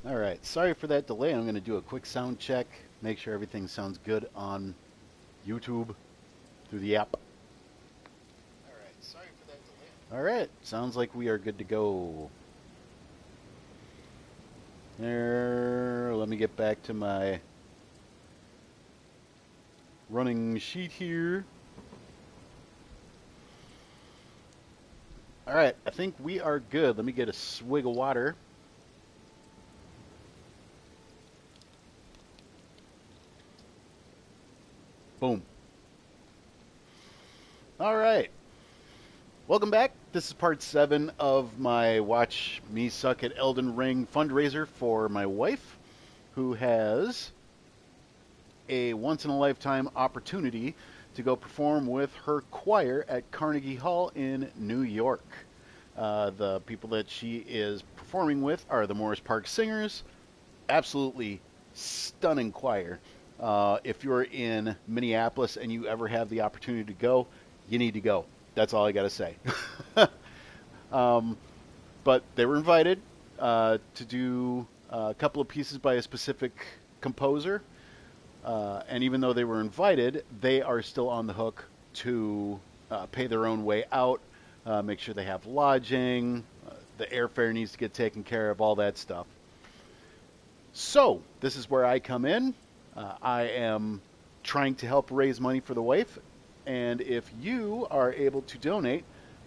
Alright, sorry for that delay. I'm going to do a quick sound check, make sure everything sounds good on YouTube through the app. Alright, sorry for that delay. Alright, sounds like we are good to go. There, let me get back to my running sheet here. Alright, I think we are good. Let me get a swig of water. Boom. Alright. Welcome back. This is part 7 of my Watch Me Suck at Elden Ring fundraiser for my wife, who has a once-in-a-lifetime opportunity to go perform with her choir at Carnegie Hall in New York. The people that she is performing with are the Morris Park Singers. Absolutely stunning choir. If you're in Minneapolis and you ever have the opportunity to go, you need to go. That's all I got to say. But they were invited to do a couple of pieces by a specific composer. And even though they were invited, they are still on the hook to pay their own way out, make sure they have lodging, the airfare needs to get taken care of, all that stuff. So, this is where I come in. I am trying to help raise money for the wife, and if you are able to donate,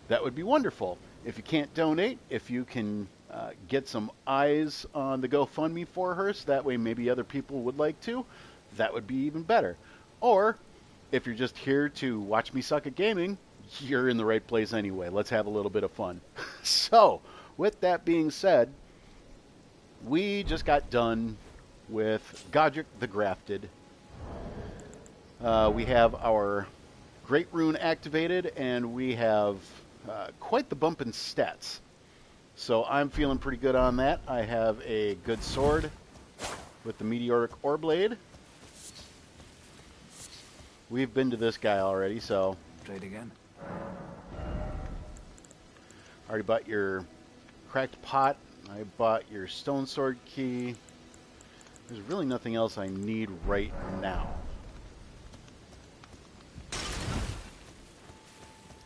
that would be wonderful. If you can't donate, if you can get some eyes on the GoFundMe for her, so that way maybe other people would like to, that would be even better. Or, if you're just here to watch me suck at gaming, you're in the right place anyway. Let's have a little bit of fun. So, with that being said, we just got done with Godric the Grafted. We have our Great Rune activated, and we have quite the bump in stats. So I'm feeling pretty good on that. I have a good sword with the Meteoric Ore Blade. We've been to this guy already, so... Trade again. Already bought your cracked pot. I bought your stone sword key. There's really nothing else I need right now.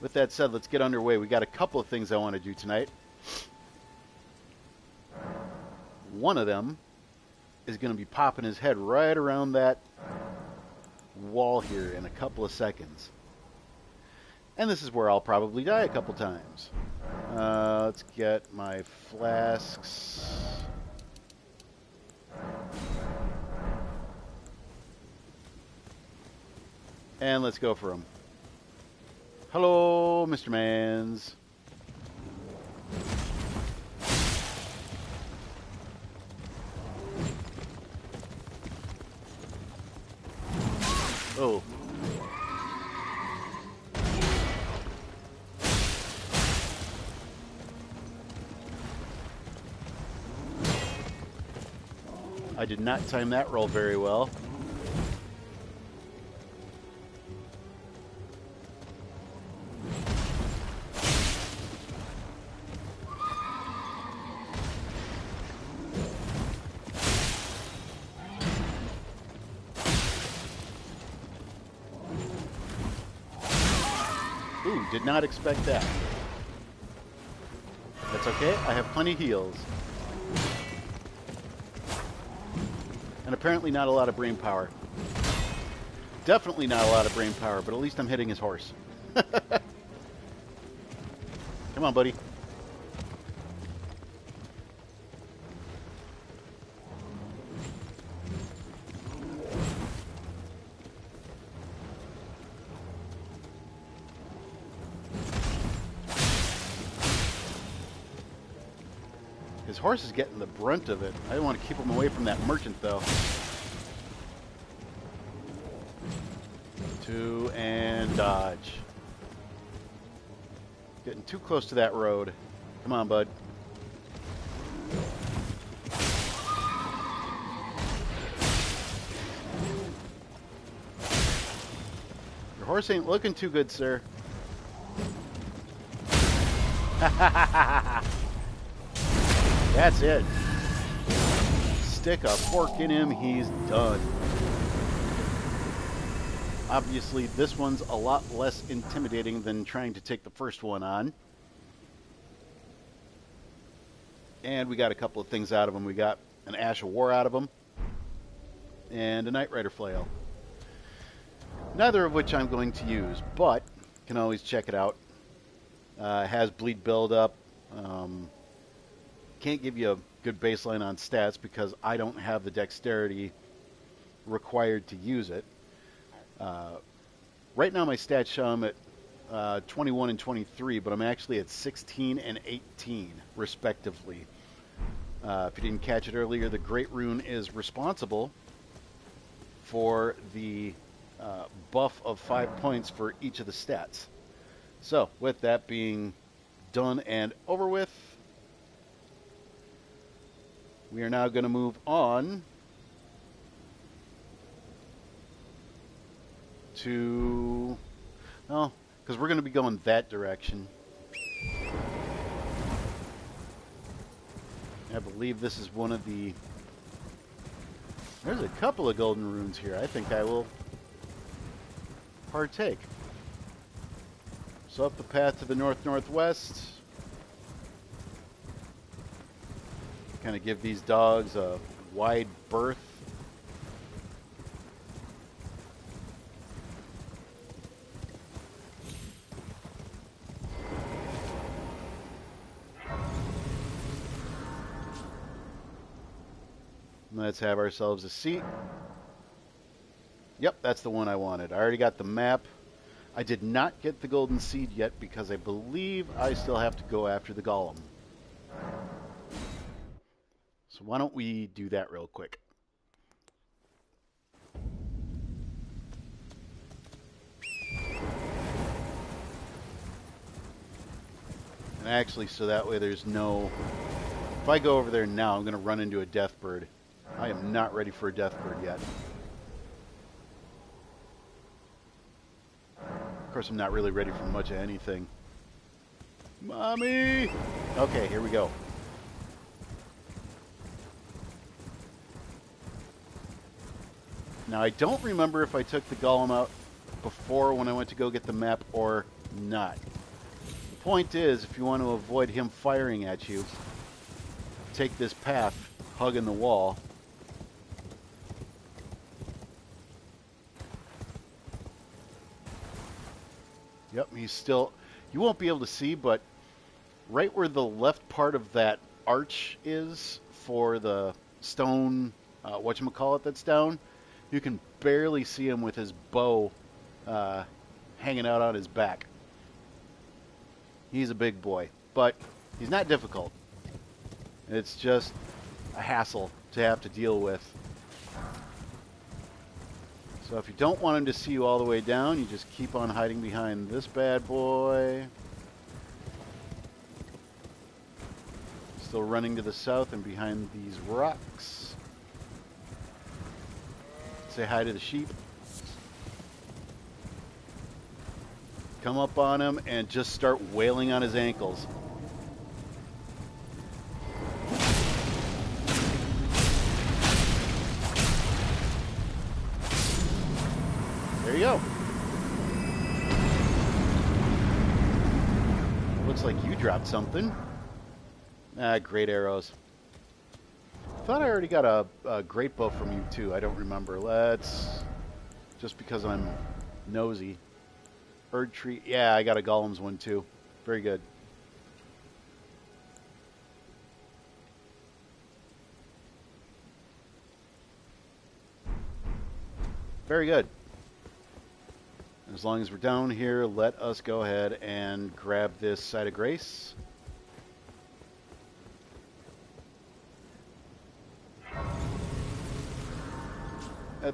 With that said, let's get underway. We got a couple of things I want to do tonight. One of them is going to be popping his head right around that wall here in a couple of seconds. And this is where I'll probably die a couple times. Let's get my flasks. And let's go for him. Hello, Mr. Mans. Oh. I did not time that roll very well. Ooh, did not expect that. That's okay, I have plenty of heals. And apparently not a lot of brain power. Definitely not a lot of brain power, but at least I'm hitting his horse. Come on, buddy. His horse is getting the brunt of it. I want to keep him away from that merchant, though. 2 and dodge. Getting too close to that road. Come on, bud. Your horse ain't looking too good, sir. That's it. stick a fork in him, he's done. Obviously, this one's a lot less intimidating than trying to take the first one on. And we got a couple of things out of him. We got an Ash of War out of him, and a Knight Rider Flail. Neither of which I'm going to use, but you can always check it out. Has bleed buildup. Can't give you a good baseline on stats because I don't have the dexterity required to use it. Right now my stats show I'm at 21 and 23, but I'm actually at 16 and 18 respectively. If you didn't catch it earlier, the Great Rune is responsible for the buff of 5 points for each of the stats. So, with that being done and over with, we are now going to move on to, well, because we're going to be going that direction. I believe this is one of the, there's a couple of golden runes here. I think I will partake. So up the path to the north-northwest. Kind of give these dogs a wide berth. Let's have ourselves a seat. Yep, that's the one I wanted. I already got the map. I did not get the golden seed yet because I believe I still have to go after the golem. So why don't we do that real quick? And actually, so that way there's no... If I go over there now, I'm going to run into a death bird. I am not ready for a death bird yet. Of course, I'm not really ready for much of anything. Mommy! Okay, here we go. Now, I don't remember if I took the golem out before when I went to go get the map or not. The point is, if you want to avoid him firing at you, take this path, hugging the wall. Yep, he's still... You won't be able to see, but right where the left part of that arch is for the stone, whatchamacallit that's down, you can barely see him with his bow hanging out on his back. He's a big boy, but he's not difficult. It's just a hassle to have to deal with. So if you don't want him to see you all the way down, you just keep on hiding behind this bad boy. Still running to the south and behind these rocks. Say hi to the sheep. Come up on him and just start wailing on his ankles. There you go. Looks like you dropped something. Ah, great arrows. I thought I already got a great bow from you too. I don't remember. Let's... Just because I'm nosy. Bird tree. Yeah, I got a golem's one too. Very good. Very good. As long as we're down here, let us go ahead and grab this Site of Grace.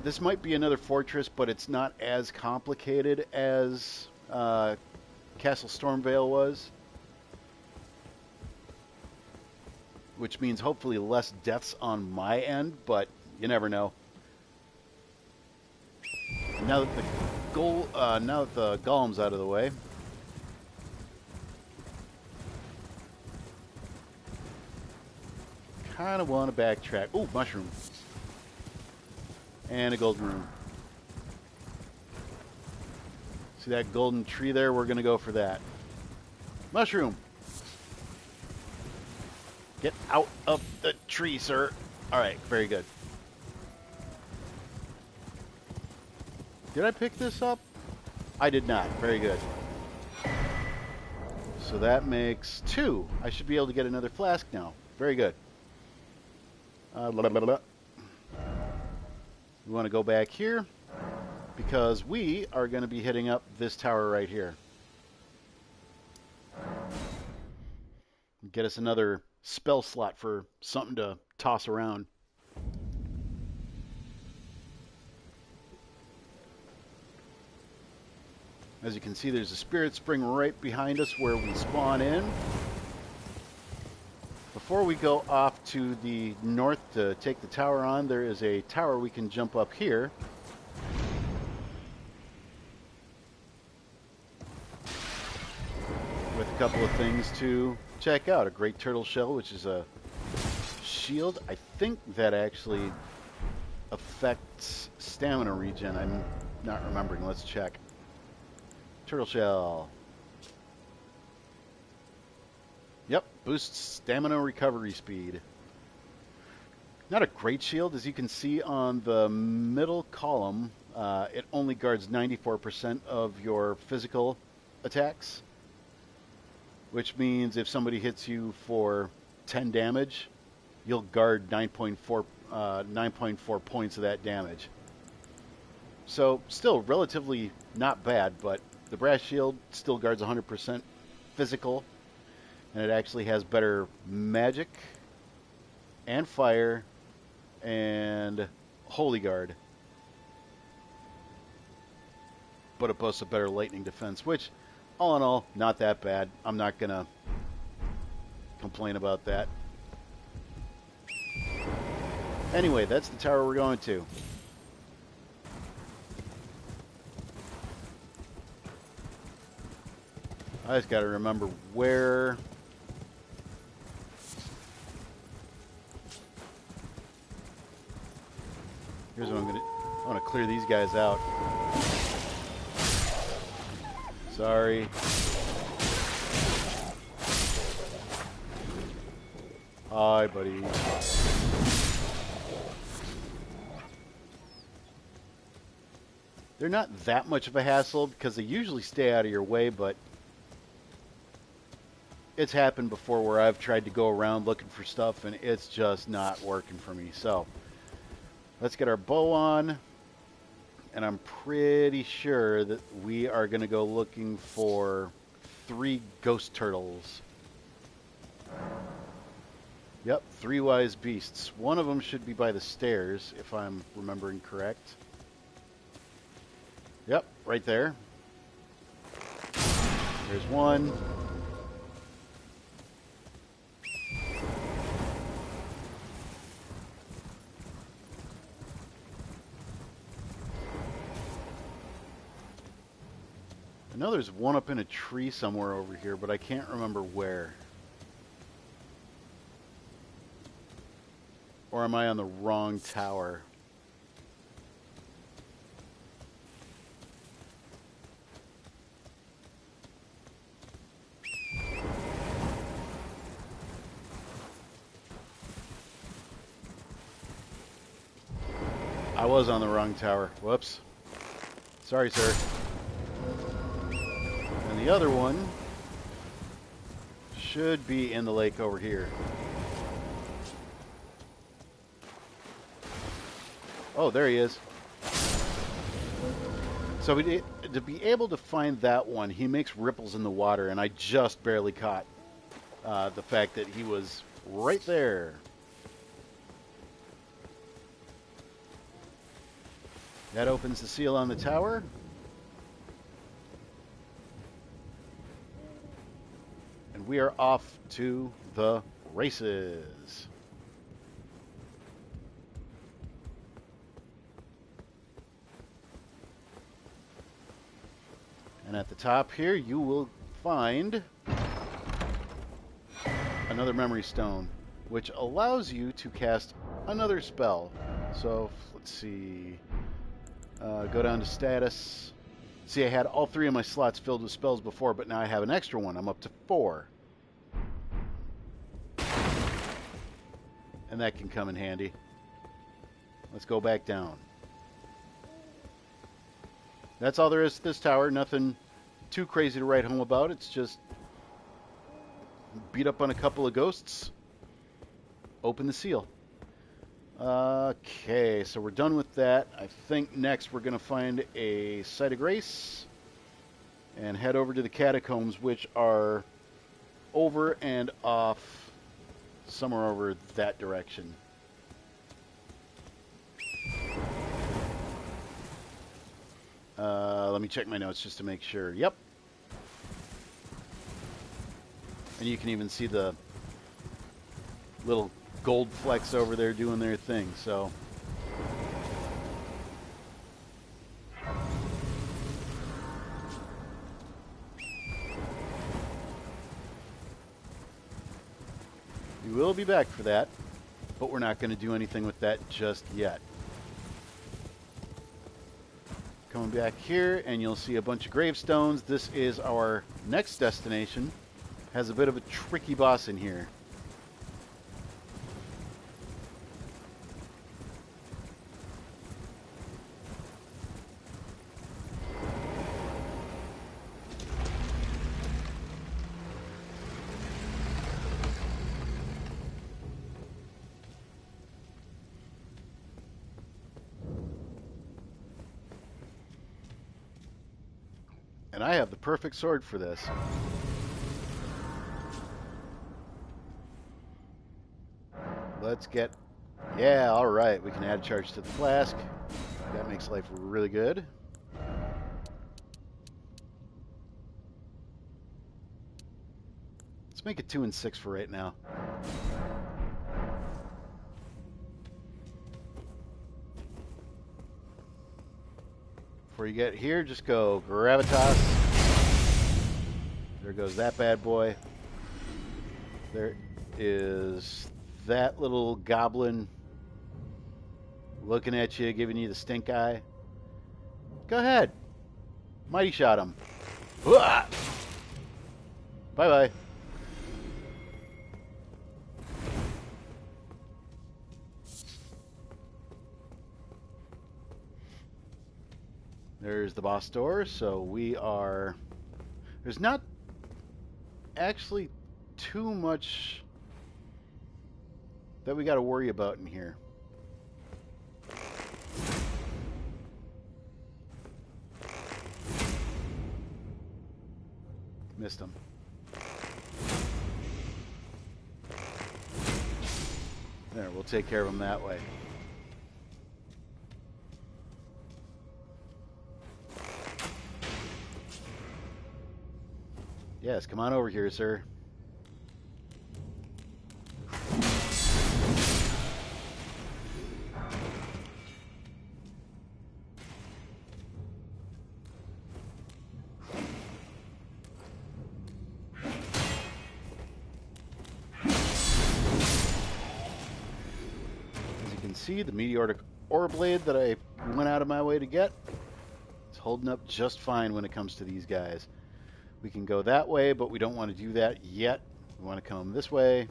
This might be another fortress, but it's not as complicated as Castle Stormvale was. Which means hopefully less deaths on my end, but you never know. And now that the golem's out of the way, kind of want to backtrack. Ooh, mushroom. And a golden rune. See that golden tree there? We're going to go for that. Mushroom. Get out of the tree, sir. All right, very good. Did I pick this up? I did not. Very good. So that makes 2. I should be able to get another flask now. Very good. Blah, blah, blah, blah. We want to go back here because we are going to be hitting up this tower right here. Get us another spell slot for something to toss around. As you can see, there's a spirit spring right behind us where we spawn in. Before we go off to the north to take the tower on, there is a tower we can jump up here. With a couple of things to check out. A great turtle shell, which is a shield. I think that actually affects stamina regen. I'm not remembering. Let's check. Turtle shell. Yep, boosts stamina recovery speed. Not a great shield. As you can see on the middle column, it only guards 94% of your physical attacks, which means if somebody hits you for 10 damage, you'll guard 9.4 points of that damage. So still relatively not bad, but the brass shield still guards 100% physical. And it actually has better magic and fire and holy guard. But it boasts a better lightning defense, which, all in all, not that bad. I'm not going to complain about that. Anyway, that's the tower we're going to. I just got to remember where... Here's what I'm gonna. I want to clear these guys out. Sorry. Hi, buddy. They're not that much of a hassle because they usually stay out of your way, but it's happened before where I've tried to go around looking for stuff and it's just not working for me. So let's get our bow on, and I'm pretty sure that we are going to go looking for 3 ghost turtles. Yep, 3 wise beasts. One of them should be by the stairs, if I'm remembering correct. Yep, right there. There's one. I know there's one up in a tree somewhere over here, but I can't remember where. Or am I on the wrong tower? I was on the wrong tower. Whoops. Sorry, sir. And the other one should be in the lake over here. Oh, there he is. So to be able to find that one, he makes ripples in the water, and I just barely caught the fact that he was right there. That opens the seal on the tower. And we are off to the races. And at the top here, you will find another memory stone. which allows you to cast another spell. So let's see. Go down to status. See, I had all 3 of my slots filled with spells before, but now I have an extra one. I'm up to 4. And that can come in handy. Let's go back down. That's all there is to this tower. Nothing too crazy to write home about. It's just beat up on a couple of ghosts. Open the seal. Okay, so we're done with that. I think next we're going to find a site of grace and head over to the catacombs, which are over and off somewhere over that direction. Let me check my notes just to make sure. Yep. And you can even see the little gold flecks over there doing their thing, so. We will be back for that, but we're not going to do anything with that just yet. Coming back here, and you'll see a bunch of gravestones. This is our next destination. Has a bit of a tricky boss in here. And I have the perfect sword for this. Let's get... Yeah, alright. We can add a charge to the flask. That makes life really good. Let's make it 2 and 6 for right now. Before you get here, just go gravitas. There goes that bad boy. There is that little goblin looking at you, giving you the stink eye. Go ahead. Mighty shot him. Bye-bye. There's the boss door, so we are... There's not actually too much that we got to worry about in here. Missed him. There, we'll take care of him that way. Yes, come on over here, sir. As you can see, the meteoric ore blade that I went out of my way to get, it's holding up just fine when it comes to these guys. We can go that way, but we don't want to do that yet. We want to come this way.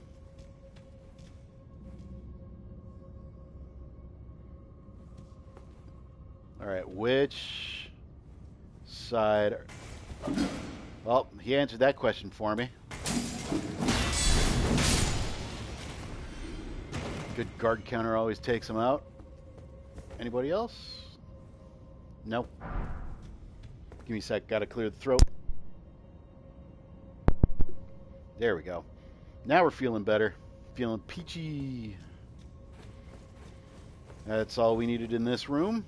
All right, which side? Well, he answered that question for me. Good guard counter always takes him out. Anybody else? Nope. Give me a sec, gotta clear the throat. There we go. Now we're feeling better. Feeling peachy. That's all we needed in this room.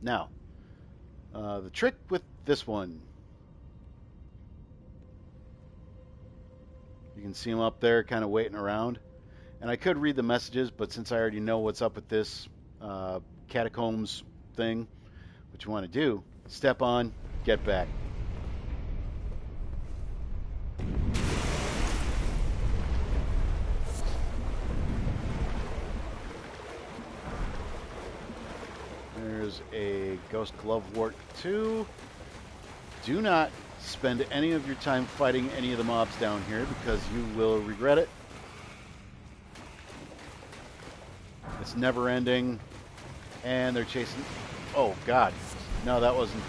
Now, the trick with this one. You can see him up there kind of waiting around. And I could read the messages, but since I already know what's up with this catacombs thing, what you want to do, step on, get back. There's a Ghost Glovewort 2. Do not spend any of your time fighting any of the mobs down here because you will regret it. It's never ending. And they're chasing... Oh, God. No, that wasn't...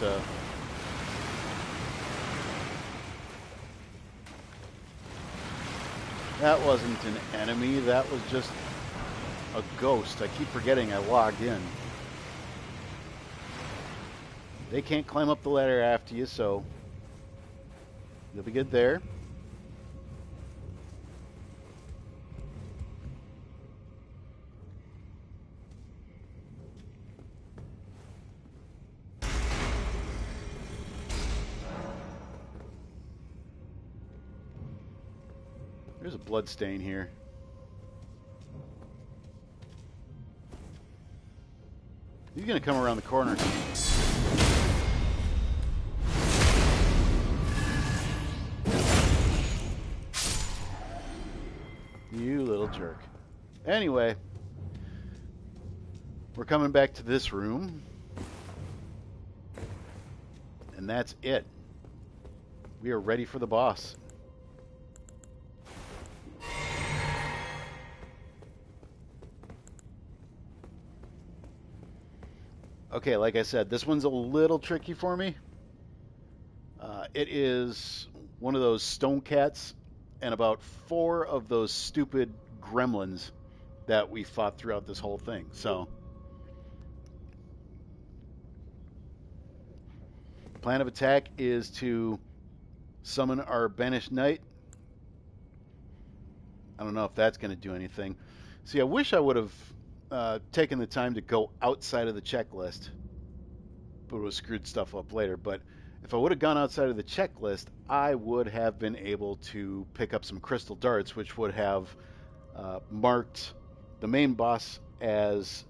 That wasn't an enemy. That was just a ghost. I keep forgetting I logged in. They can't climb up the ladder after you, so you'll be good there. There's a blood stain here. He's gonna come around the corner. You little jerk. Anyway, we're coming back to this room. And that's it. We are ready for the boss. Okay, like I said, this one's a little tricky for me. It is one of those stone cats and about 4 of those stupid gremlins that we fought throughout this whole thing. So, plan of attack is to summon our banished knight. I don't know if that's going to do anything. See, I wish I would have taken the time to go outside of the checklist, but it would have screwed stuff up later. But if I would have gone outside of the checklist, I would have been able to pick up some crystal darts, which would have marked the main boss as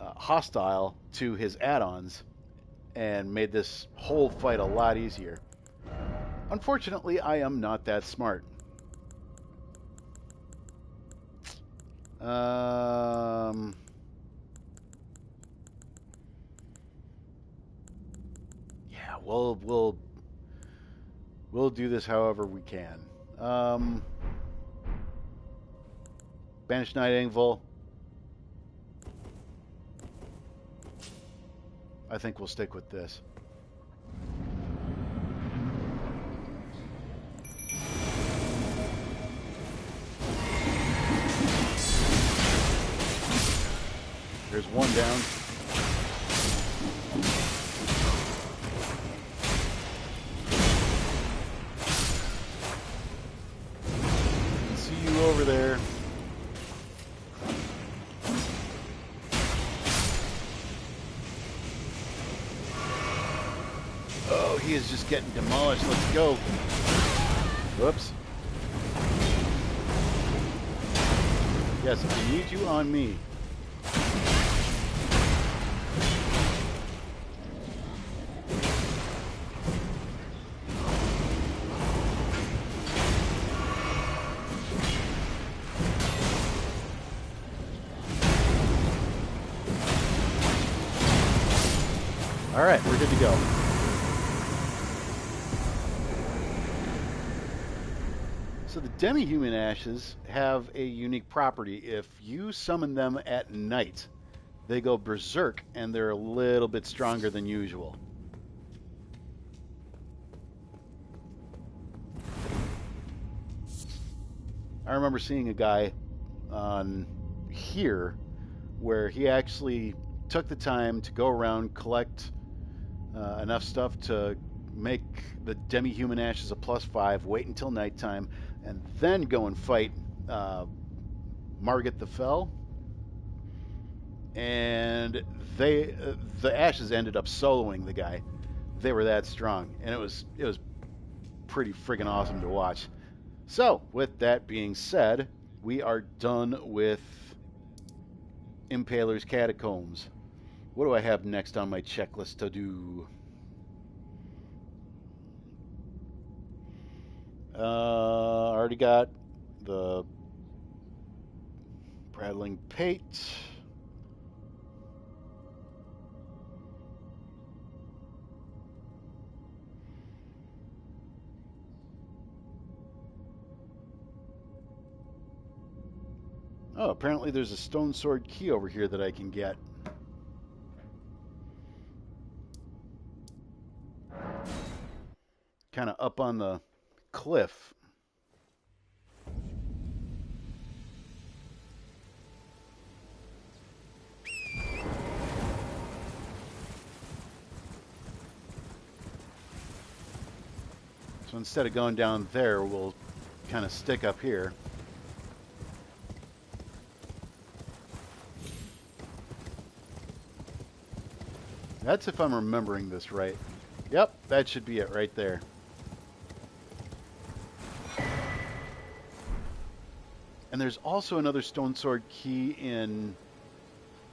hostile to his add-ons and made this whole fight a lot easier. Unfortunately, I am not that smart. Yeah, we'll do this however we can. Banished Knight Anvil. I think we'll stick with this. There's one down. See you over there. Oh, he is just getting demolished. Let's go. Whoops. Yes, I need you on me. All right, we're good to go. So the demi-human ashes have a unique property. If you summon them at night, they go berserk and they're a little bit stronger than usual. I remember seeing a guy on here where he actually took the time to go around, collect enough stuff to make the demi-human ashes a +5, wait until nighttime, and then go and fight Margit the Fell. And the ashes ended up soloing the guy. They were that strong, and it was pretty friggin' awesome to watch. So, with that being said, we are done with Impaler's Catacombs. What do I have next on my checklist to do? Already got the Prattling Pate. Oh, apparently there's a stone sword key over here that I can get. Kind of up on the cliff. So instead of going down there, we'll kind of stick up here. That's if I'm remembering this right. Yep, that should be it right there. And there's also another stone sword key in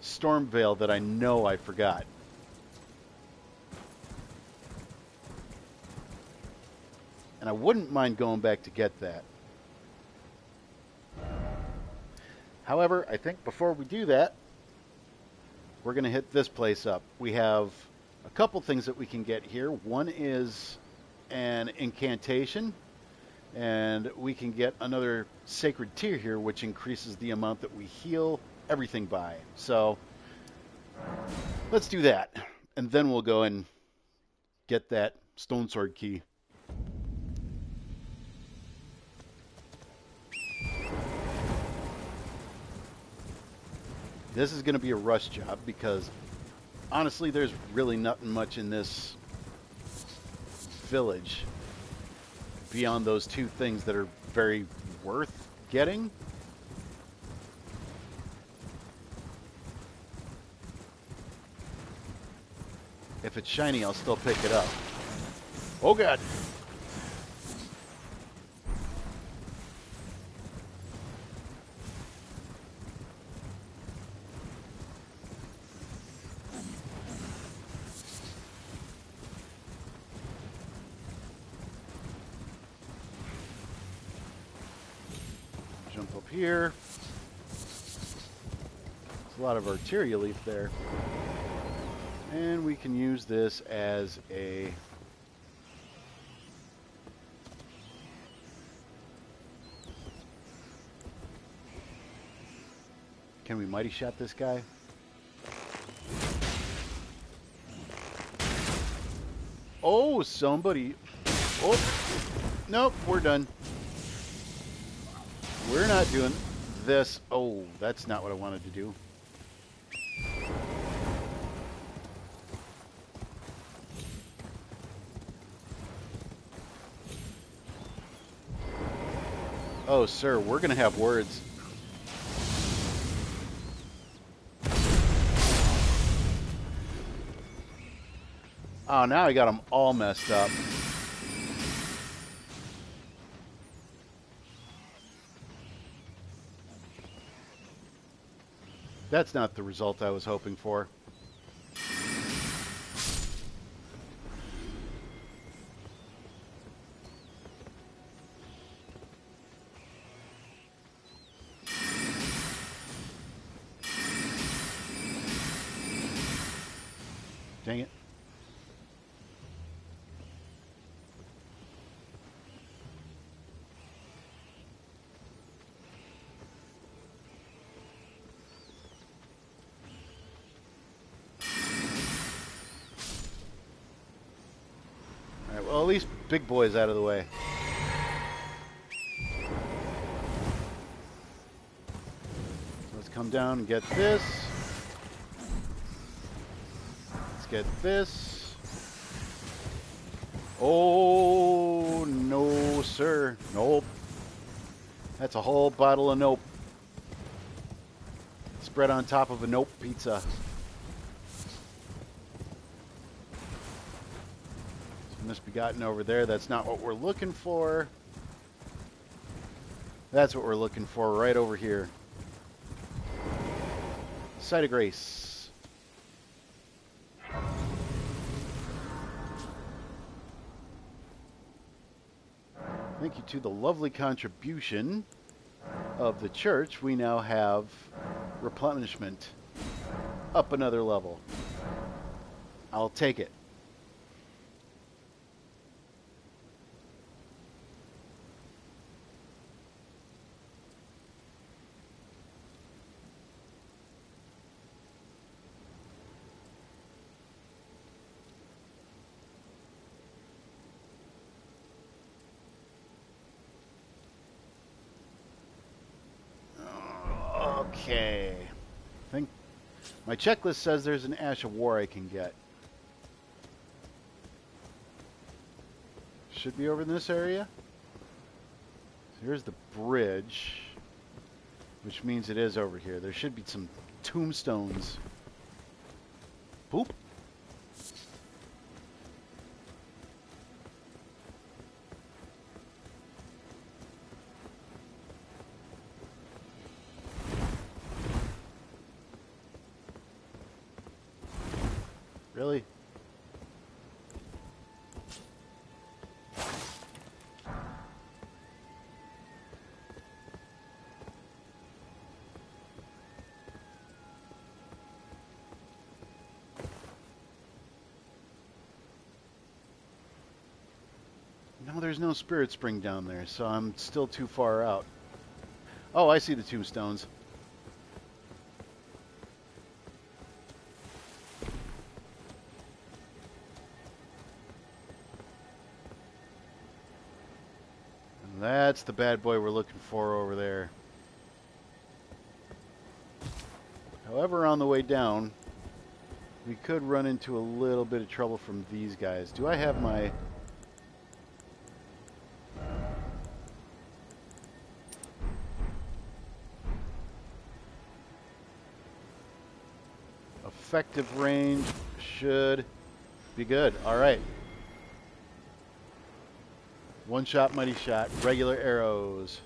Stormvale that I know I forgot. And I wouldn't mind going back to get that. However, I think before we do that, we're going to hit this place up. We have a couple things that we can get here. One is an incantation, and we can get another sacred tear here, which increases the amount that we heal everything by. So let's do that, and then we'll go and get that stone sword key. This is going to be a rush job because honestly, there's really nothing much in this village beyond those two things that are very worth getting. If it's shiny, I'll still pick it up. Oh god. Jump up here. There's a lot of arteria leaf there. And we can use this as a Can we mighty shot this guy? Oh, somebody. Oh, nope, we're done. We're not doing this. Oh, that's not what I wanted to do. Oh, sir, we're going to have words. Oh, now I got them all messed up. That's not the result I was hoping for. Dang it. Alright, well, at least big boy's out of the way. Let's come down and get this. Let's get this. Oh, no, sir. Nope. That's a whole bottle of nope. Spread on top of a nope pizza. Misbegotten over there. That's not what we're looking for. That's what we're looking for right over here. Site of Grace. Thank you to the lovely contribution of the church, we now have replenishment up another level. I'll take it. Okay. I think my checklist says there's an Ash of War I can get. Should be over in this area. So here's the bridge, which means it is over here. There should be some tombstones. Boop. Really? No, there's no spirit spring down there, so I'm still too far out. Oh, I see the tombstones. And that's the bad boy we're looking for over there. However, on the way down, we could run into a little bit of trouble from these guys. Do I have my... effective range should be good. All right. One shot, mighty shot, regular arrows.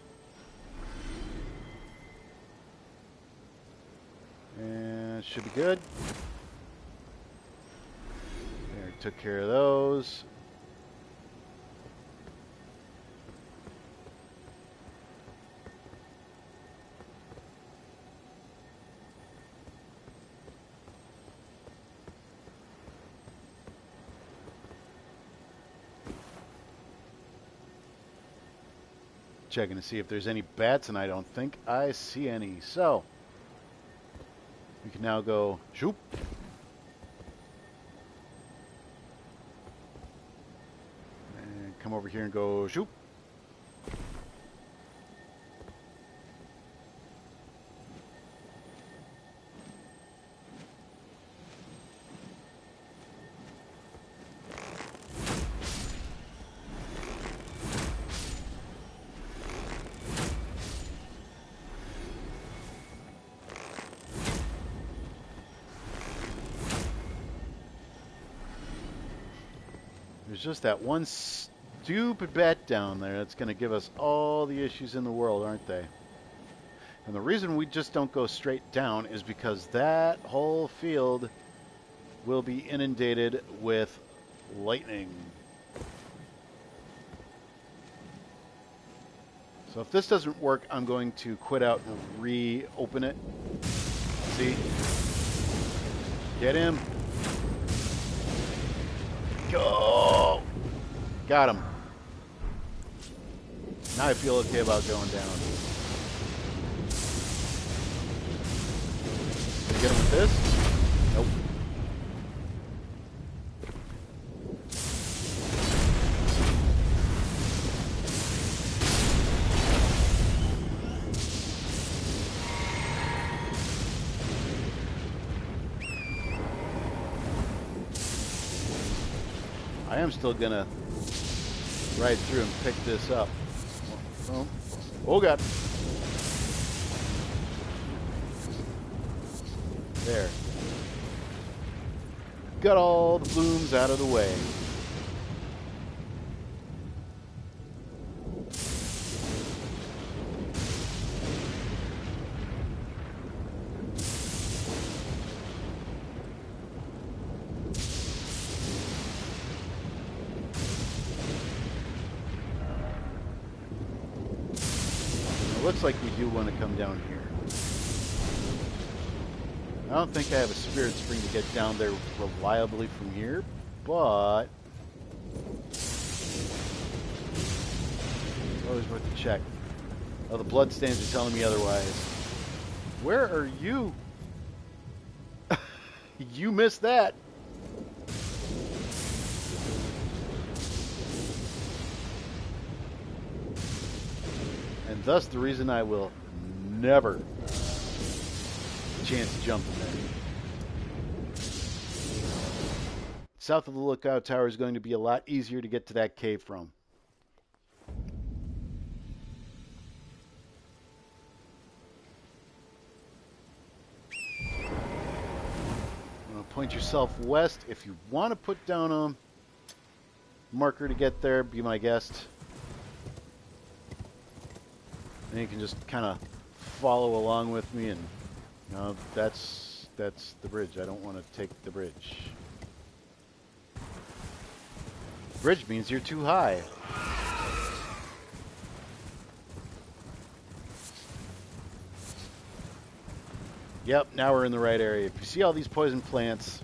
And should be good. There, took care of those. Checking to see if there's any bats, and I don't think I see any. So, we can now go shoop. And come over here and go shoop. There's just that one stupid bat down there that's going to give us all the issues in the world, aren't they? And the reason we just don't go straight down is because that whole field will be inundated with lightning. So if this doesn't work, I'm going to quit out and reopen it. See? Get him. Go! Got him. Now I feel okay about going down. Can I get him with this? Nope. I am still gonna ride through and pick this up. Oh God. There. Got all the blooms out of the way. Looks like we do want to come down here. I don't think I have a spirit spring to get down there reliably from here, but it's always worth a check. Oh, the bloodstains are telling me otherwise. Where are you? You missed that. And thus the reason I will never chance to jump in there. South of the lookout tower is going to be a lot easier to get to that cave from. Point yourself west. If you want to put down a marker to get there, be my guest. And you can just kind of follow along with me, and you know, that's the bridge. I don't want to take the bridge. Bridge means you're too high. Yep, now we're in the right area. If you see all these poison plants,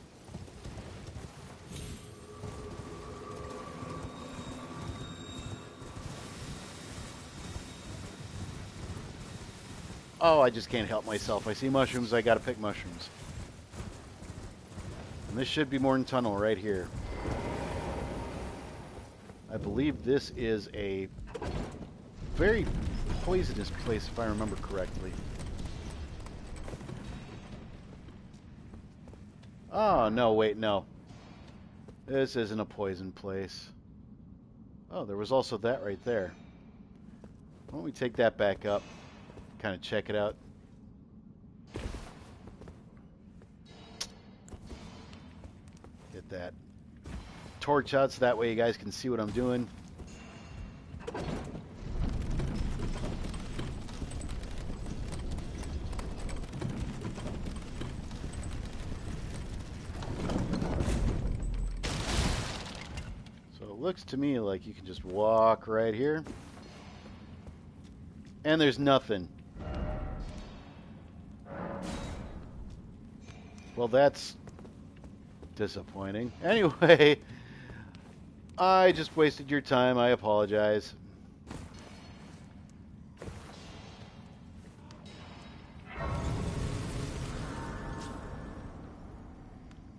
oh, I just can't help myself. I see mushrooms, I gotta pick mushrooms. And this should be Morton Tunnel right here. I believe this is a very poisonous place, if I remember correctly. Oh, no, wait, no. This isn't a poison place. Oh, there was also that right there. Why don't we take that back up? Kind of check it out. Get that torch out so that way you guys can see what I'm doing. Looks to me like you can just walk right here. And there's nothing. Well, that's disappointing. Anyway, I just wasted your time. I apologize.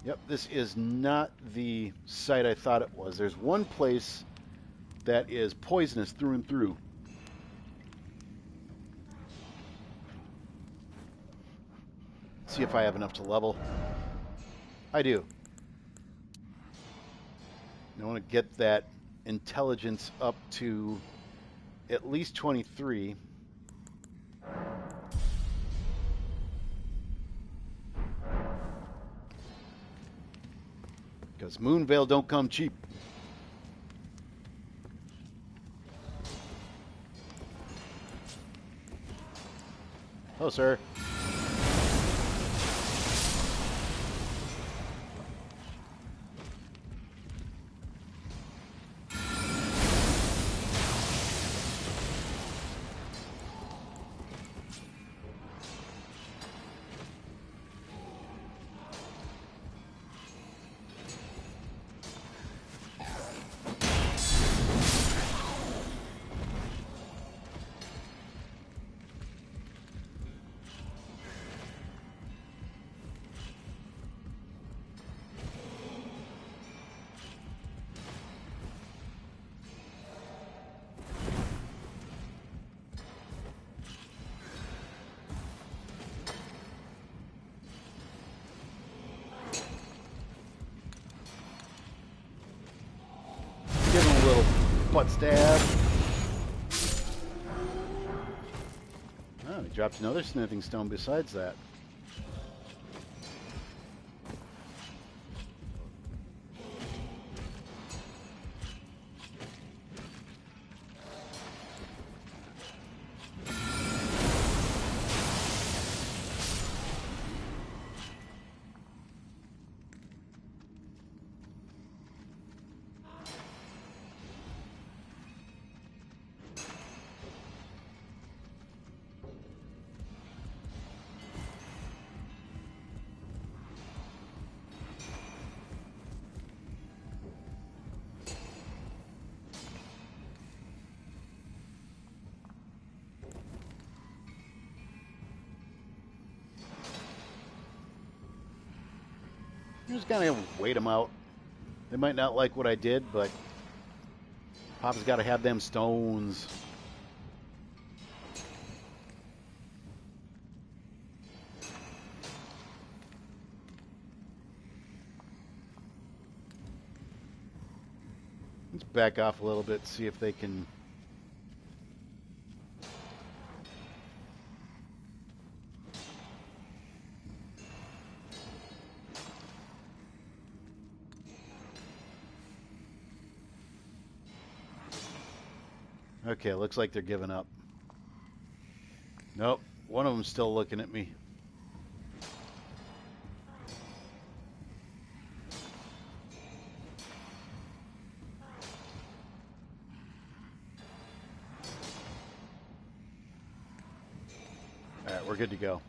Yep, this is not the site I thought it was. There's one place that is poisonous through and through. See if I have enough to level. I do. I want to get that intelligence up to at least 23. Because Moonvale don't come cheap. Hello, sir. Give him a little butt stab. Oh, he dropped another smithing stone besides that. I'm just gonna wait them out. They might not like what I did, but Papa's got to have them stones. Let's back off a little bit, see if they can... Okay, looks like they're giving up. Nope, one of them's still looking at me. Alright, we're good to go.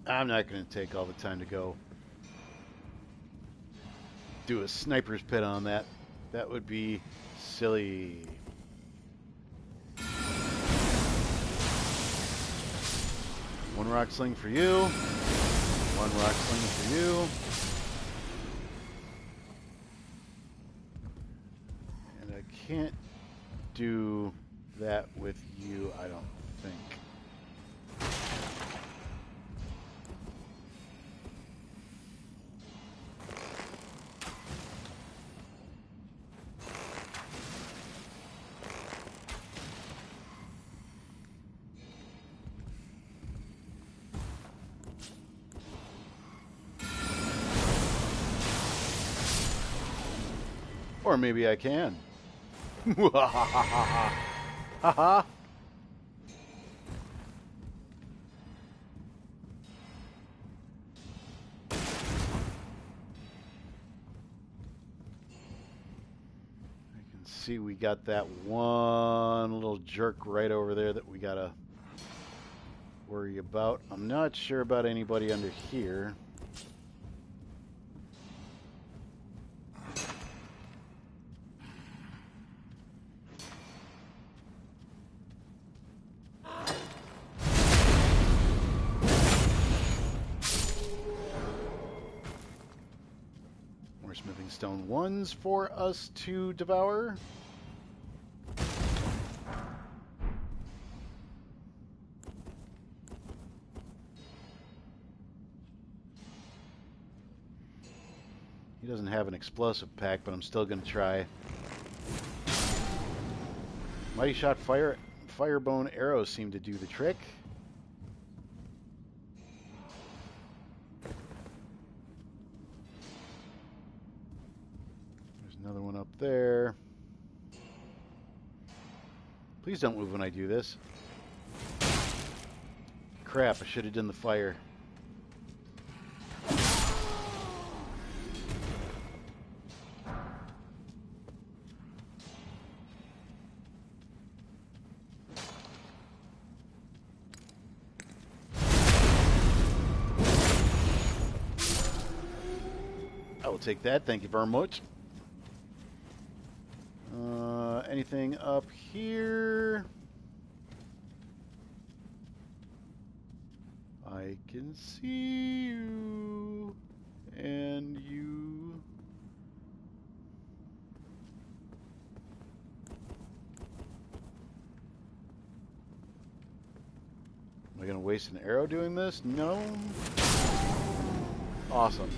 I'm not going to take all the time to go do a sniper's pit on that. That would be silly. One rock sling for you. One rock sling for you. And I can't do that with you, I don't think. Or maybe I can. Haha. See, we got that one little jerk right over there that we gotta worry about. I'm not sure about anybody under here. More smithing stone ones for us to devour. He doesn't have an explosive pack, but I'm still going to try. Mighty Shot Firebone arrows seem to do the trick. There's another one up there. Please don't move when I do this. Crap, I should have done the fire. I will take that, thank you very much. Anything up here? I can see you and you. Am I going to waste an arrow doing this? No. Awesome.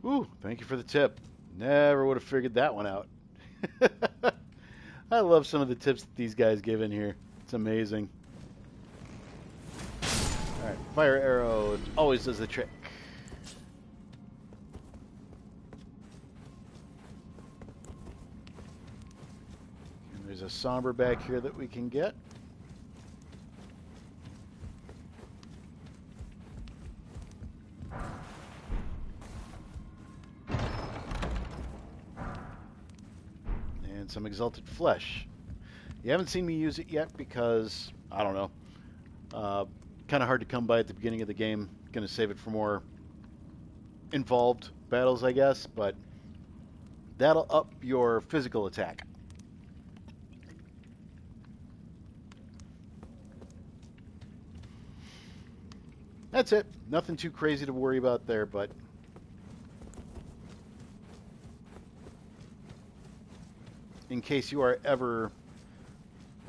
Ooh, thank you for the tip. Never would have figured that one out. I love some of the tips that these guys give in here. It's amazing. Alright, fire arrow always does the trick. And there's a somber back here that we can get. And some exalted flesh. You haven't seen me use it yet because, I don't know, kind of hard to come by at the beginning of the game. Going to save it for more involved battles, I guess, but that'll up your physical attack. That's it. Nothing too crazy to worry about there, but in case you are ever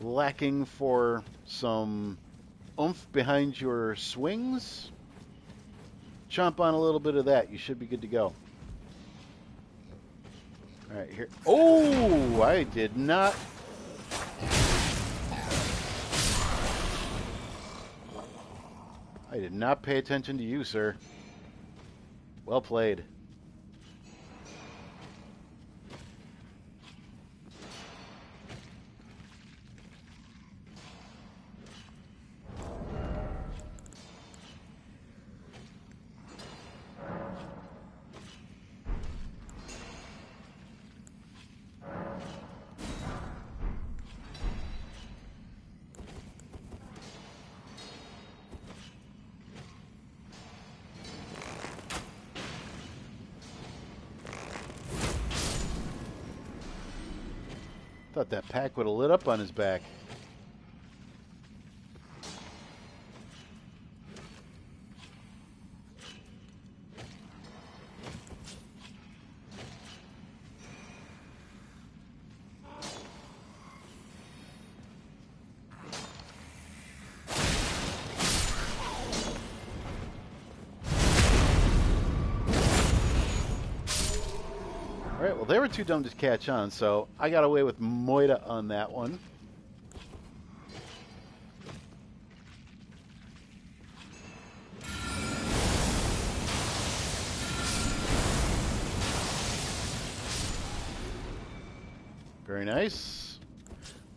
lacking for some oomph behind your swings, chomp on a little bit of that. You should be good to go. All right, here. Oh, I did not. I did not pay attention to you, sir. Well played. Thought that pack would have lit up on his back. Alright, well they were too dumb to catch on, so I got away with Moida on that one. Very nice.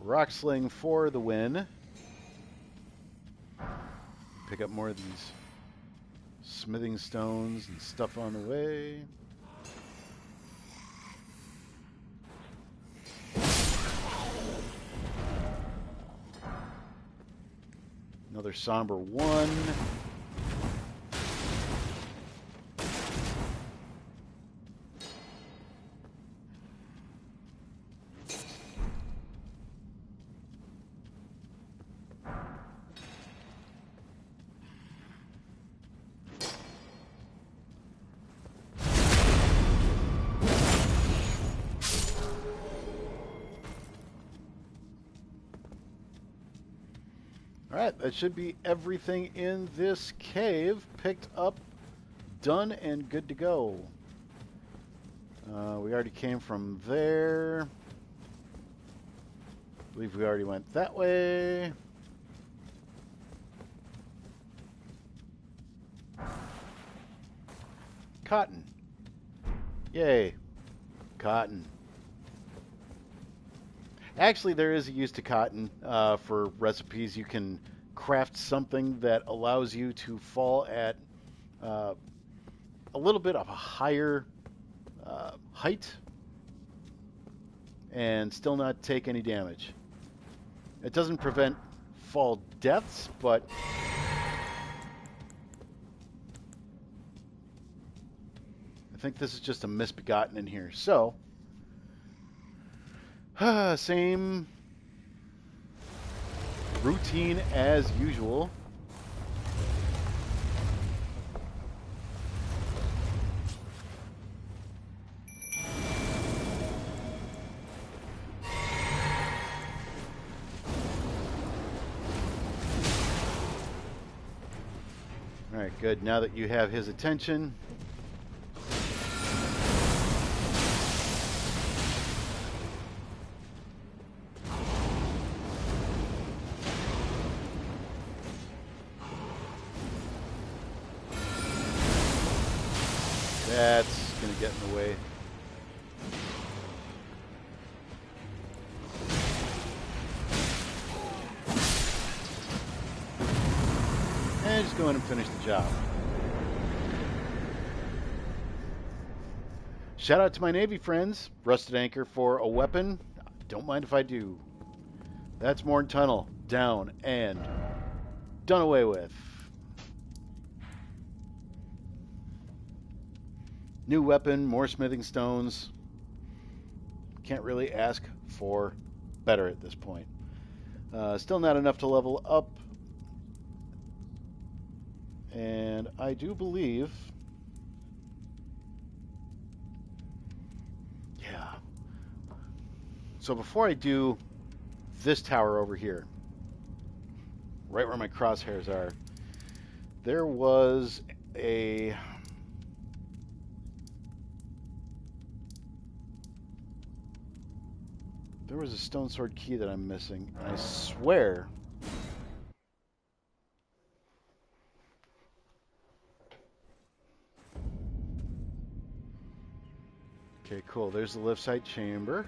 Rock Sling for the win. Pick up more of these smithing stones and stuff on the way. Another somber one. Alright, that should be everything in this cave picked up, done, and good to go. We already came from there. I believe we already went that way. Cotton. Yay. Cotton. Actually, there is a use to cotton for recipes. You can craft something that allows you to fall at a little bit of a higher height and still not take any damage. It doesn't prevent fall deaths, but I think this is just a misbegotten in here. So, same routine as usual. All right, good. Now that you have his attention, That's going to get in the way. And just go in and finish the job. Shout out to my Navy friends. Rusted anchor for a weapon. Don't mind if I do. That's Morn Tunnel. Down and done away with. New weapon, more smithing stones. Can't really ask for better at this point. Still not enough to level up. And I do believe... Yeah. So before I do this tower over here, right where my crosshairs are, there was a... There was a stone sword key that I'm missing. I swear... Okay, cool. There's the lift site chamber.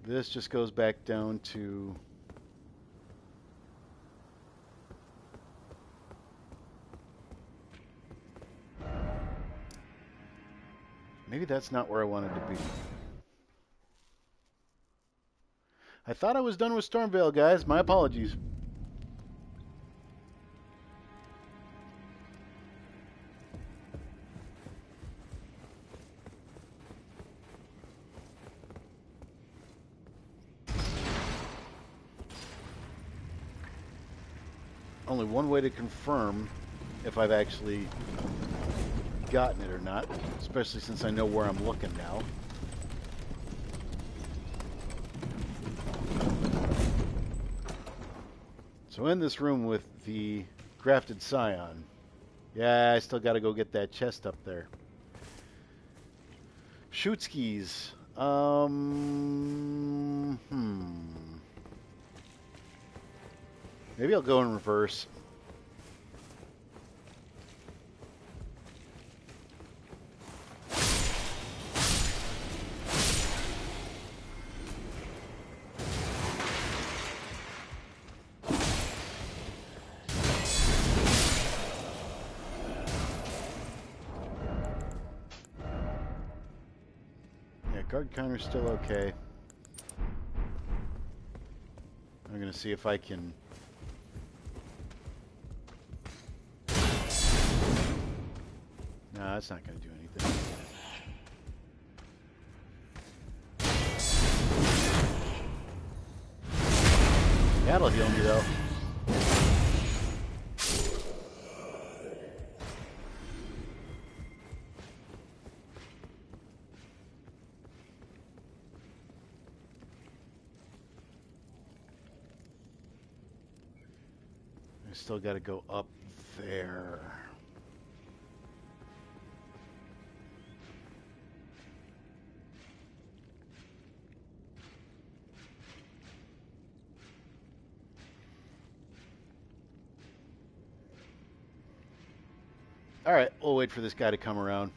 This just goes back down to... Maybe that's not where I wanted to be. I thought I was done with Stormvale, guys. My apologies. Only one way to confirm if I've actually gotten it or not, especially since I know where I'm looking now. So in this room with the grafted scion, yeah, I still got to go get that chest up there. Shoot skis. Maybe I'll go in reverse. Yeah, guard counter's still okay. I'm gonna see if I can... No, that's not going to do anything. That'll heal me, though. I still got to go up there. All right, we'll wait for this guy to come around.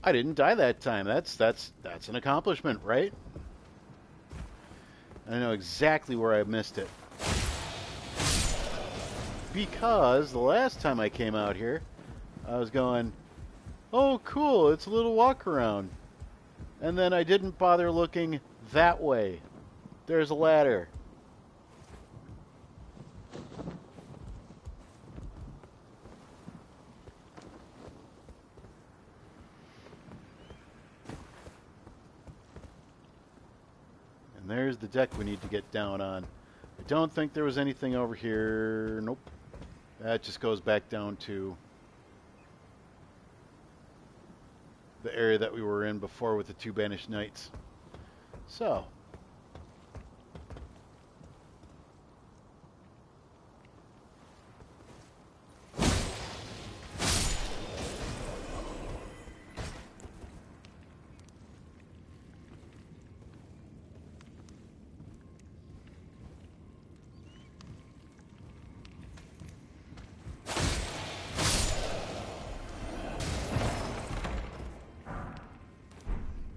I didn't die that time. That's an accomplishment, right? I know exactly where I missed it. Because the last time I came out here, I was going, oh cool, it's a little walk around. And then I didn't bother looking that way. There's a ladder. And there's the deck we need to get down on. I don't think there was anything over here. Nope. That just goes back down to the area that we were in before with the two banished knights. So,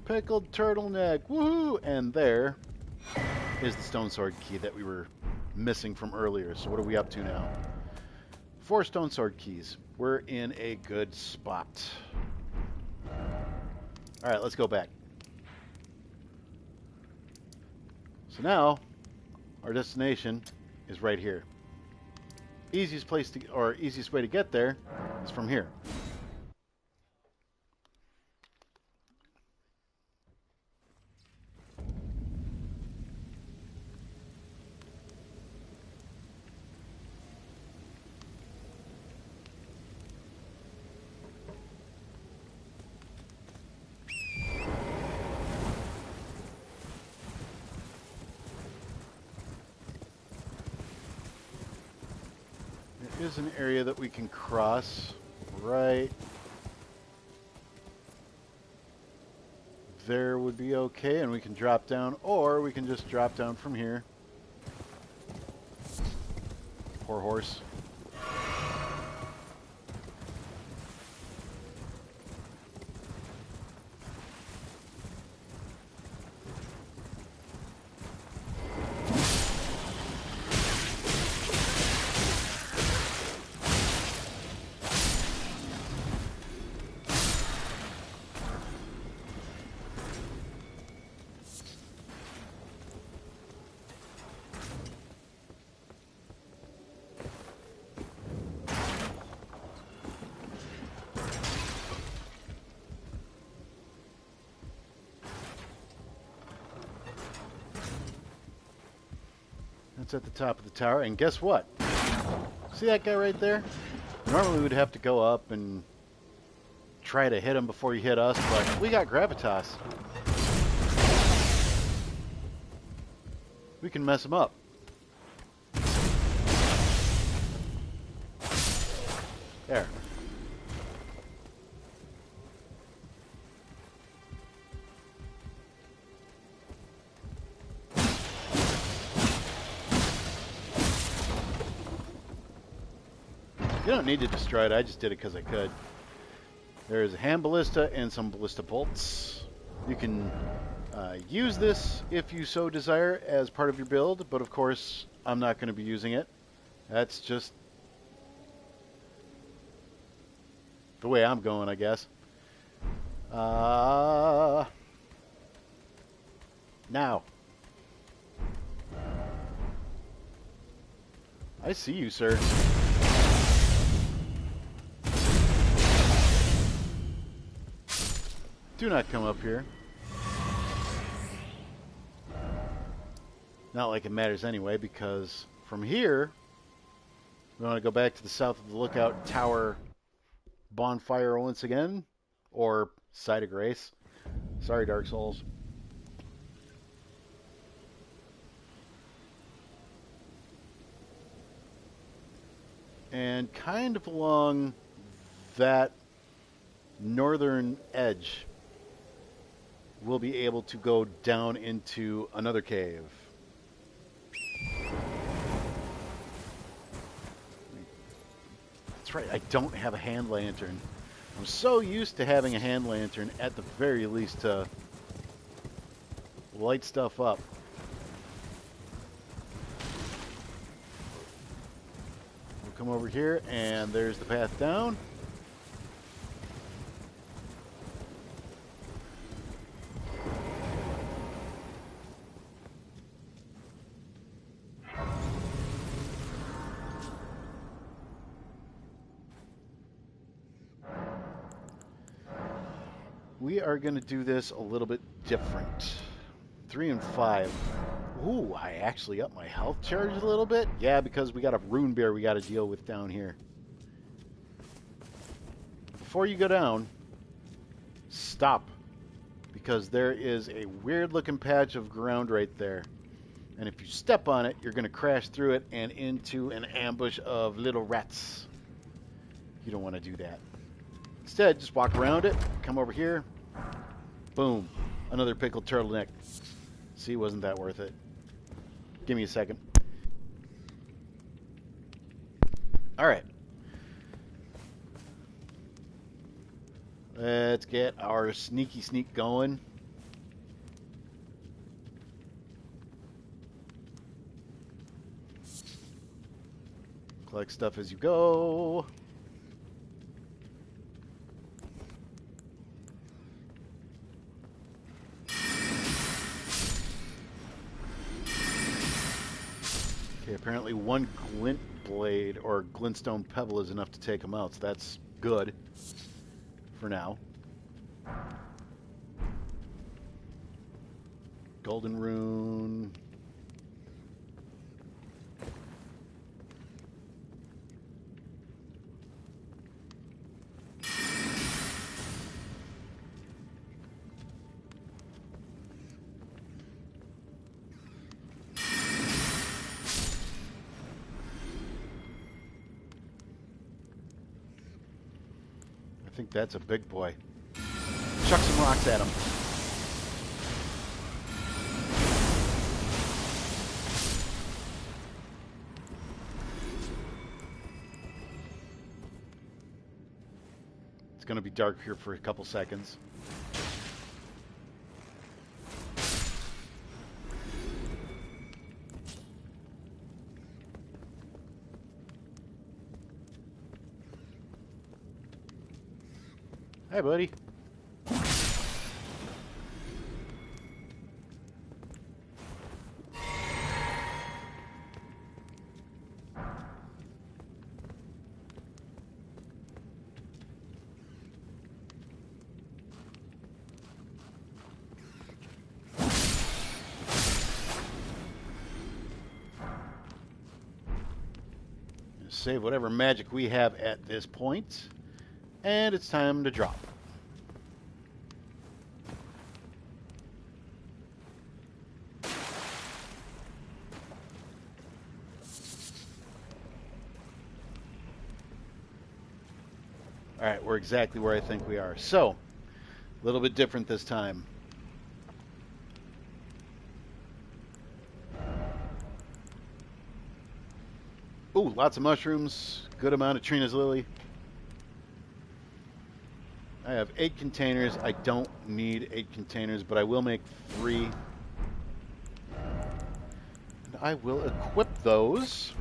pickled turtleneck, woohoo! And there is the stone sword key that we were missing from earlier. So what are we up to now? 4 stone sword keys. We're in a good spot. All right, let's go back. So now our destination is right here. Easiest place to, or easiest way to get there is from here. There is an area that we can cross right there would be okay, and we can drop down, or we can just drop down from here. Poor horse. That's at the top of the tower, and guess what? See that guy right there? Normally we'd have to go up and try to hit him before he hit us, but we got gravitas. We can mess him up. There. You don't need to destroy it, I just did it because I could. There's a hand ballista and some ballista bolts. You can use this if you so desire as part of your build, but of course I'm not going to be using it. That's just the way I'm going, I guess. Now. I see you, sir. Do not come up here. Not like it matters anyway, because from here, we want to go back to the south of the lookout tower bonfire once again, or site of grace. Sorry, Dark Souls. And kind of along that northern edge, we'll be able to go down into another cave. That's right, I don't have a hand lantern. I'm so used to having a hand lantern, at the very least, to light stuff up. We'll come over here, and there's the path down. We are going to do this a little bit different. 3 and 5. Ooh, I actually upped my health charge a little bit. Yeah, because we got a rune bear we got to deal with down here. Before you go down, stop. Because there is a weird looking patch of ground right there. And if you step on it, you're going to crash through it and into an ambush of little rats. You don't want to do that. Instead, just walk around it, come over here, boom, another pickled turtleneck. See, wasn't that worth it? Give me a second. All right. Let's get our sneaky sneak going. Collect stuff as you go. Okay, apparently one glint blade or glintstone pebble is enough to take them out, so that's good for now. Golden rune. I think that's a big boy. Chuck some rocks at him. It's going to be dark here for a couple seconds. Hi, buddy. Save whatever magic we have at this point, and it's time to drop. Alright, we're exactly where I think we are. So, a little bit different this time. Ooh, lots of mushrooms. Good amount of Trina's Lily. I have 8 containers. I don't need 8 containers, but I will make 3. And I will equip those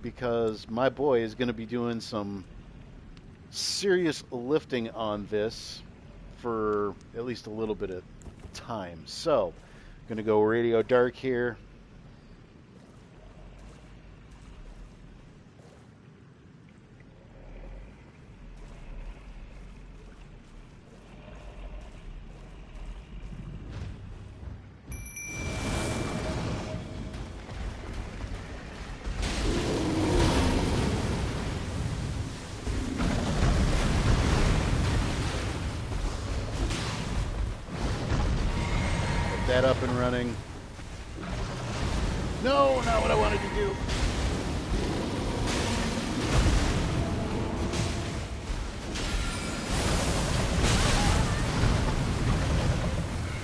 because my boy is going to be doing some serious lifting on this for at least a little bit of time. So, I'm going to go radio dark here. That up and running. No, not what I wanted to do.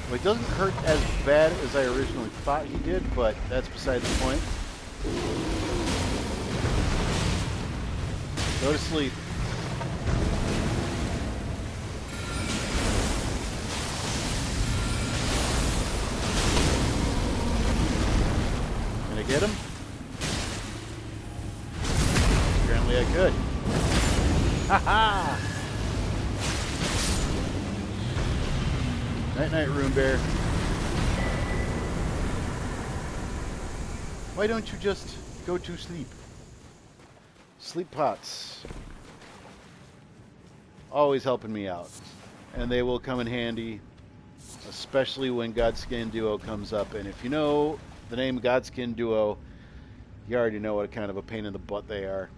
Well, it doesn't hurt as bad as I originally thought he did, but that's beside the point. Go to sleep. Get him? Apparently I could. Ha-ha! Night-night, Rune Bear. Why don't you just go to sleep? Sleep pots. Always helping me out. And they will come in handy especially when Godskin Duo comes up. And if you know the name Godskin Duo, you already know what kind of a pain in the butt they are.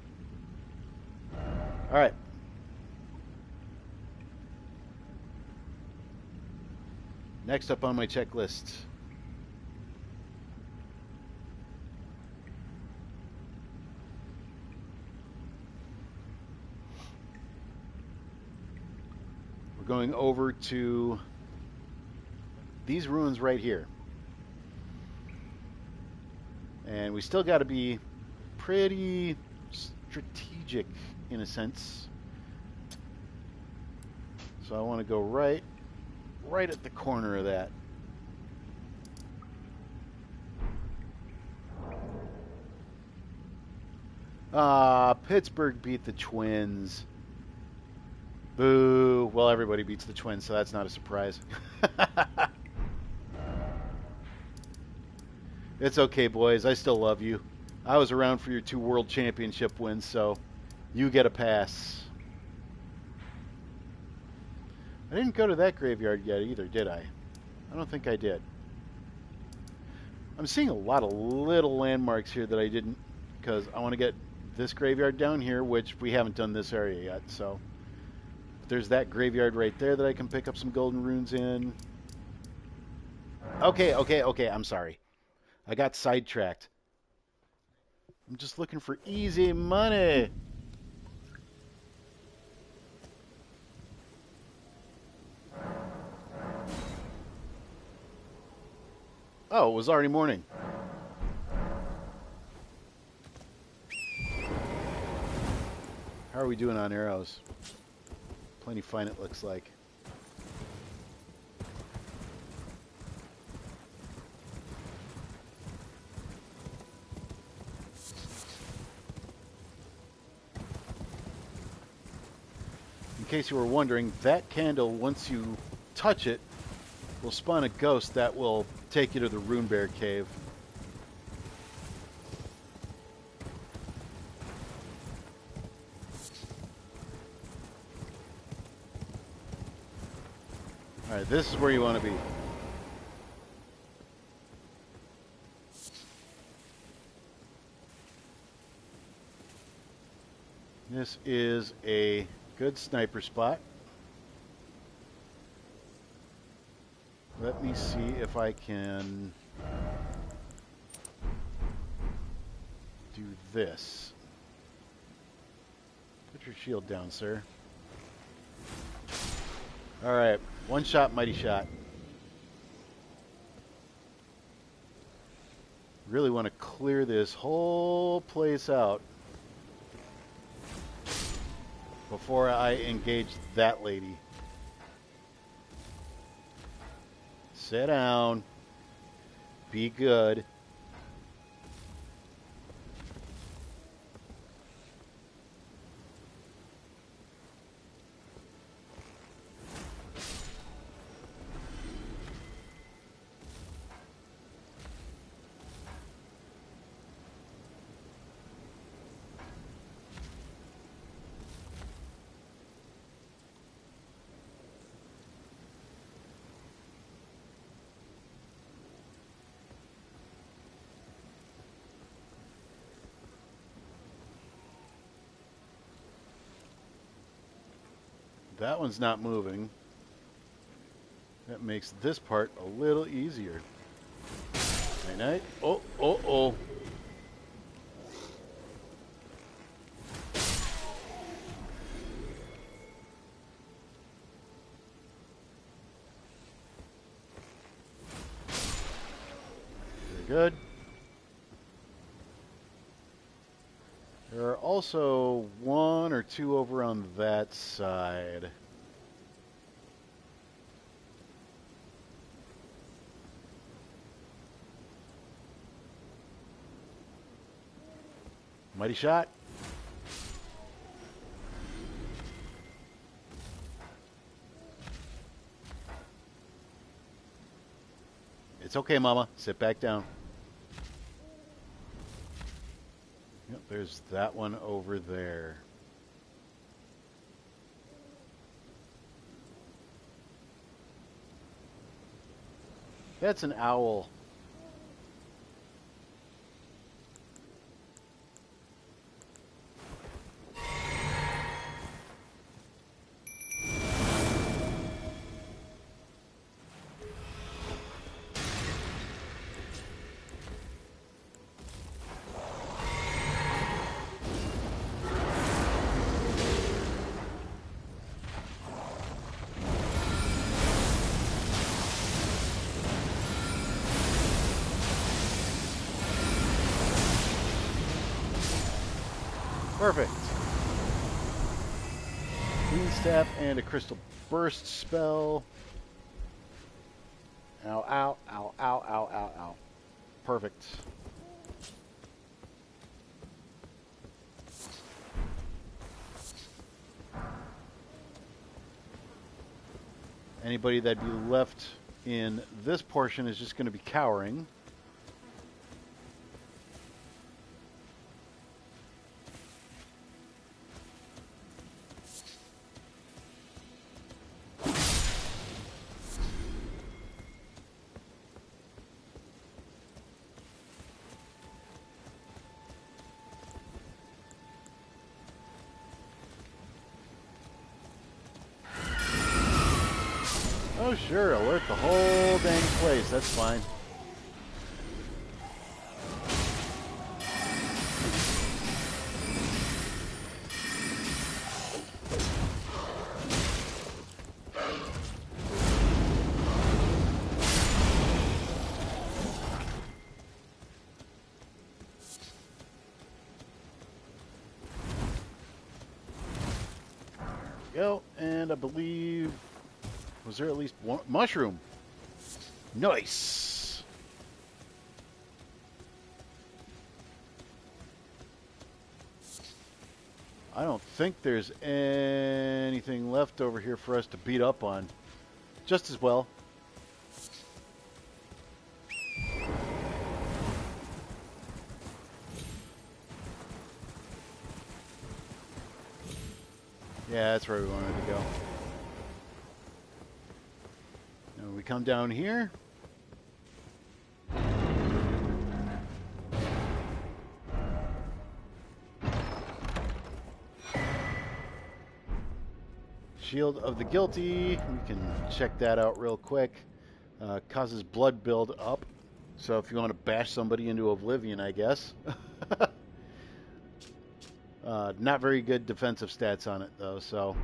All right. Next up on my checklist. We're going over to these ruins right here. And we still got to be pretty strategic in a sense. So I want to go right at the corner of that. Pittsburgh beat the Twins. Boo. Well, everybody beats the Twins, so that's not a surprise. It's okay, boys. I still love you. I was around for your 2 World Championship wins, so you get a pass. I didn't go to that graveyard yet either, did I? I don't think I did. I'm seeing a lot of little landmarks here that I didn't, because I want to get this graveyard down here, which we haven't done this area yet, so there's that graveyard right there that I can pick up some golden runes in. Okay, I'm sorry. I got sidetracked. I'm just looking for easy money. Oh, it was already morning. How are we doing on arrows? Plenty fine, it looks like. In case you were wondering, that candle, once you touch it, will spawn a ghost that will take you to the Rune Bear Cave. Alright, this is where you want to be. This is a good sniper spot. Let me see if I can do this. Put your shield down, sir. Alright, one shot, mighty shot. Really want to clear this whole place out before I engage that lady. Sit down. Be good. That one's not moving. That makes this part a little easier. Night night. Oh, oh, oh. Very good. There are also 1 or 2 over on that side. Mighty shot. It's okay, Mama. Sit back down. Yep, there's that one over there. That's an owl. Perfect. Green staff and a crystal burst spell. Ow, ow, ow, ow, ow, ow, ow. Perfect. Anybody that'd be left in this portion is just going to be cowering. Oh, sure, alert the whole dang place. That's fine. There we go, and I believe... Was there at least one mushroom? Nice. I don't think there's anything left over here for us to beat up on. Just as well. Yeah, that's where we wanted to go. Now we come down here. Shield of the Guilty. We can check that out real quick. Causes blood build up. So if you want to bash somebody into oblivion, I guess. Not very good defensive stats on it, though. So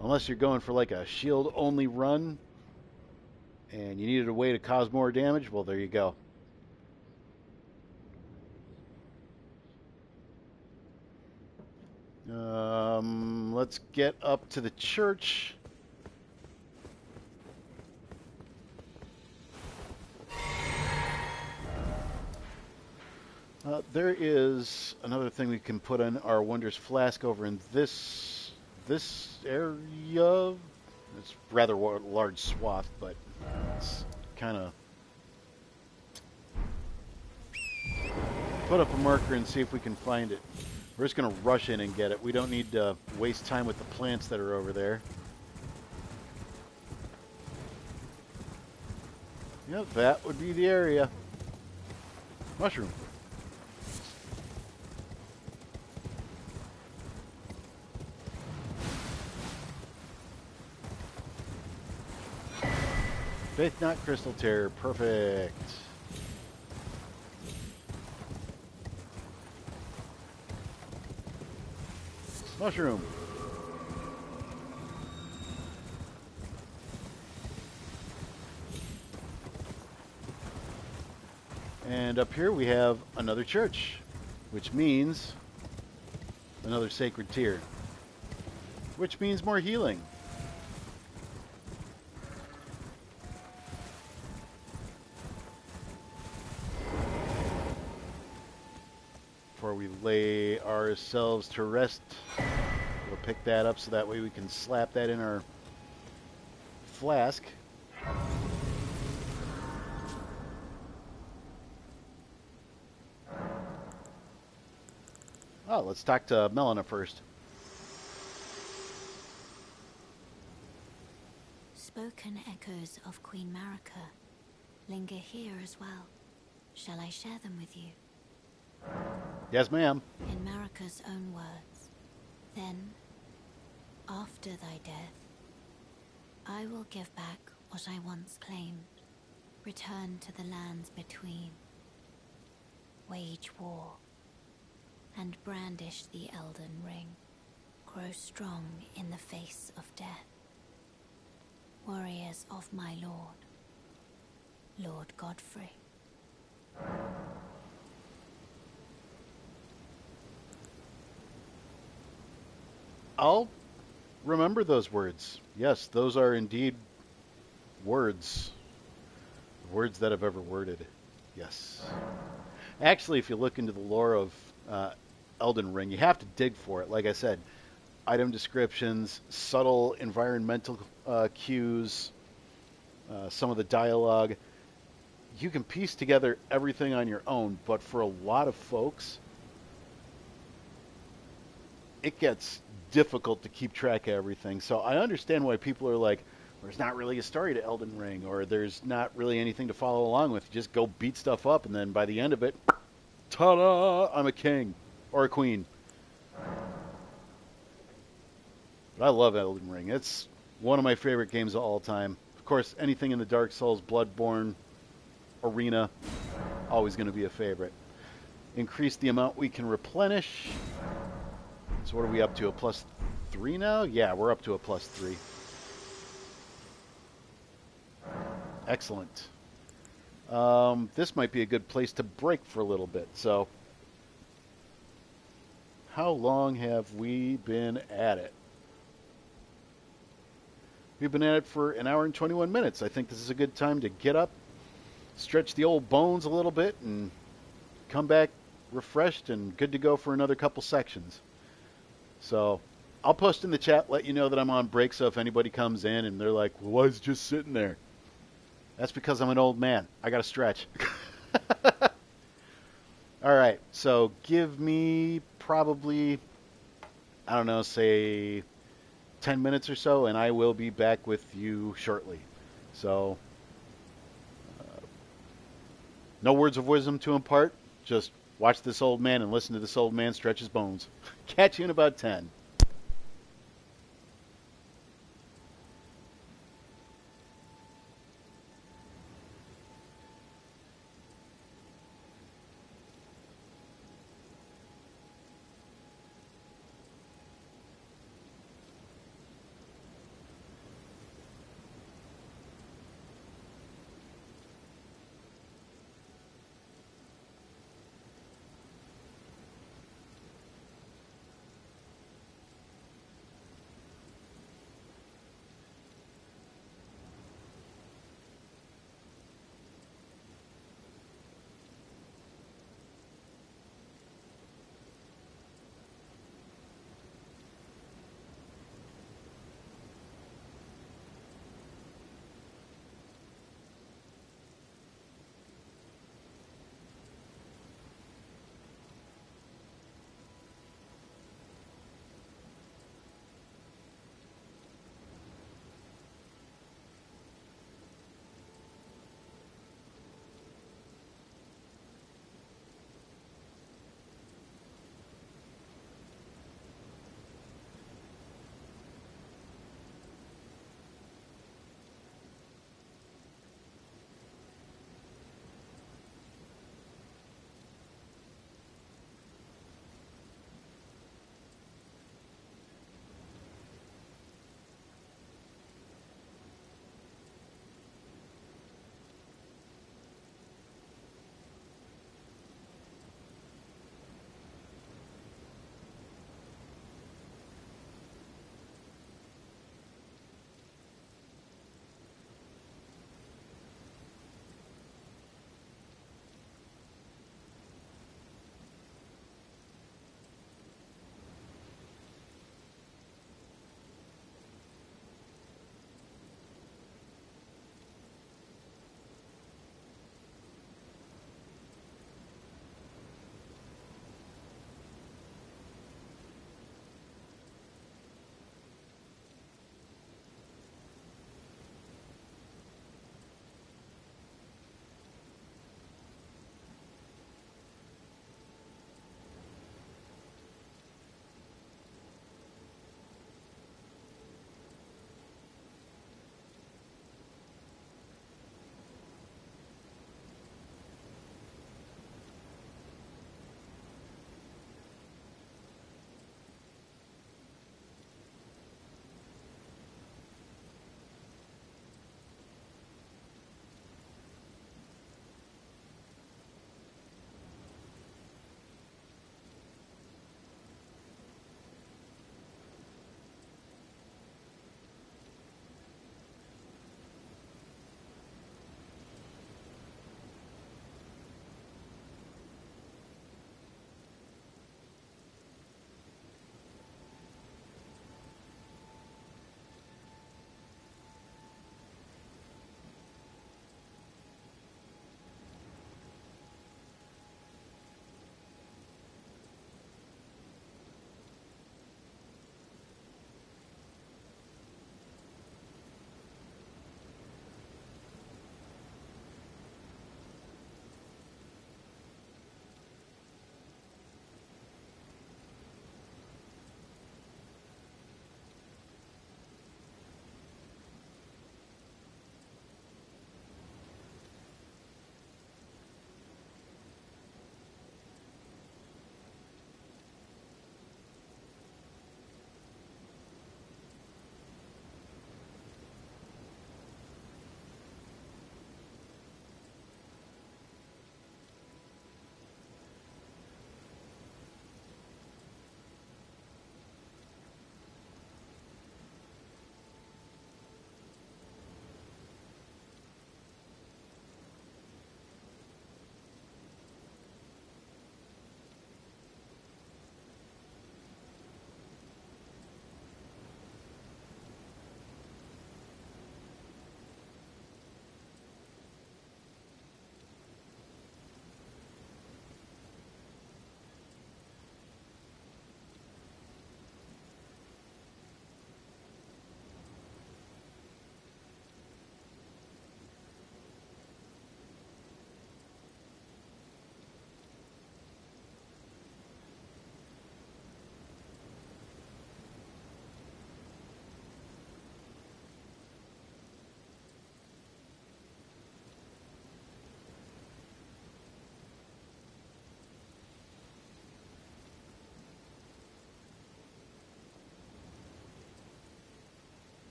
unless you're going for like a shield-only run and you needed a way to cause more damage, well, there you go. Let's get up to the church. There is another thing we can put in our Wondrous Flask over in this area. It's rather large swath, but it's kind of... Put up a marker and see if we can find it. We're just going to rush in and get it. We don't need to waste time with the plants that are over there. Yep, that would be the area. Mushroom. Faith Knot Crystal Tear. Perfect. Mushroom. And up here we have another church, which means another sacred tier, which means more healing. Before we lay ourselves to rest, we'll pick that up so that way we can slap that in our flask. Oh, let's talk to Melina first. Spoken echoes of Queen Marika. linger here as well. Shall I share them with you? Yes, ma'am. In Marika's own words, then, after thy death, I will give back what I once claimed, return to the lands between, wage war, and brandish the Elden ring, grow strong in the face of death. Warriors of my lord, Lord Godfrey. I'll remember those words. Yes, those are indeed words. Words that I've ever worded. Yes. Actually, if you look into the lore of Elden Ring, you have to dig for it. Like I said, item descriptions, subtle environmental cues, some of the dialogue. You can piece together everything on your own, but for a lot of folks, it gets difficult to keep track of everything. So I understand why people are like, there's not really a story to Elden Ring, or there's not really anything to follow along with. You just go beat stuff up, and then by the end of it, ta-da! I'm a king or a queen. But I love Elden Ring. It's one of my favorite games of all time. Of course, anything in the Dark Souls, Bloodborne, arena, always going to be a favorite. Increase the amount we can replenish. So what are we up to? A +3 now? Yeah, we're up to a +3. Excellent. This might be a good place to break for a little bit. So, how long have we been at it? We've been at it for an hour and 21 minutes. I think this is a good time to get up, stretch the old bones a little bit, and come back refreshed and good to go for another couple sections. So, I'll post in the chat, let you know that I'm on break, so if anybody comes in and they're like, well, why is it just sitting there? That's because I'm an old man. I got to stretch. All right, so give me probably, I don't know, say 10 minutes or so, and I will be back with you shortly. So, no words of wisdom to impart. Just watch this old man and listen to this old man stretch his bones. Catch you in about 10.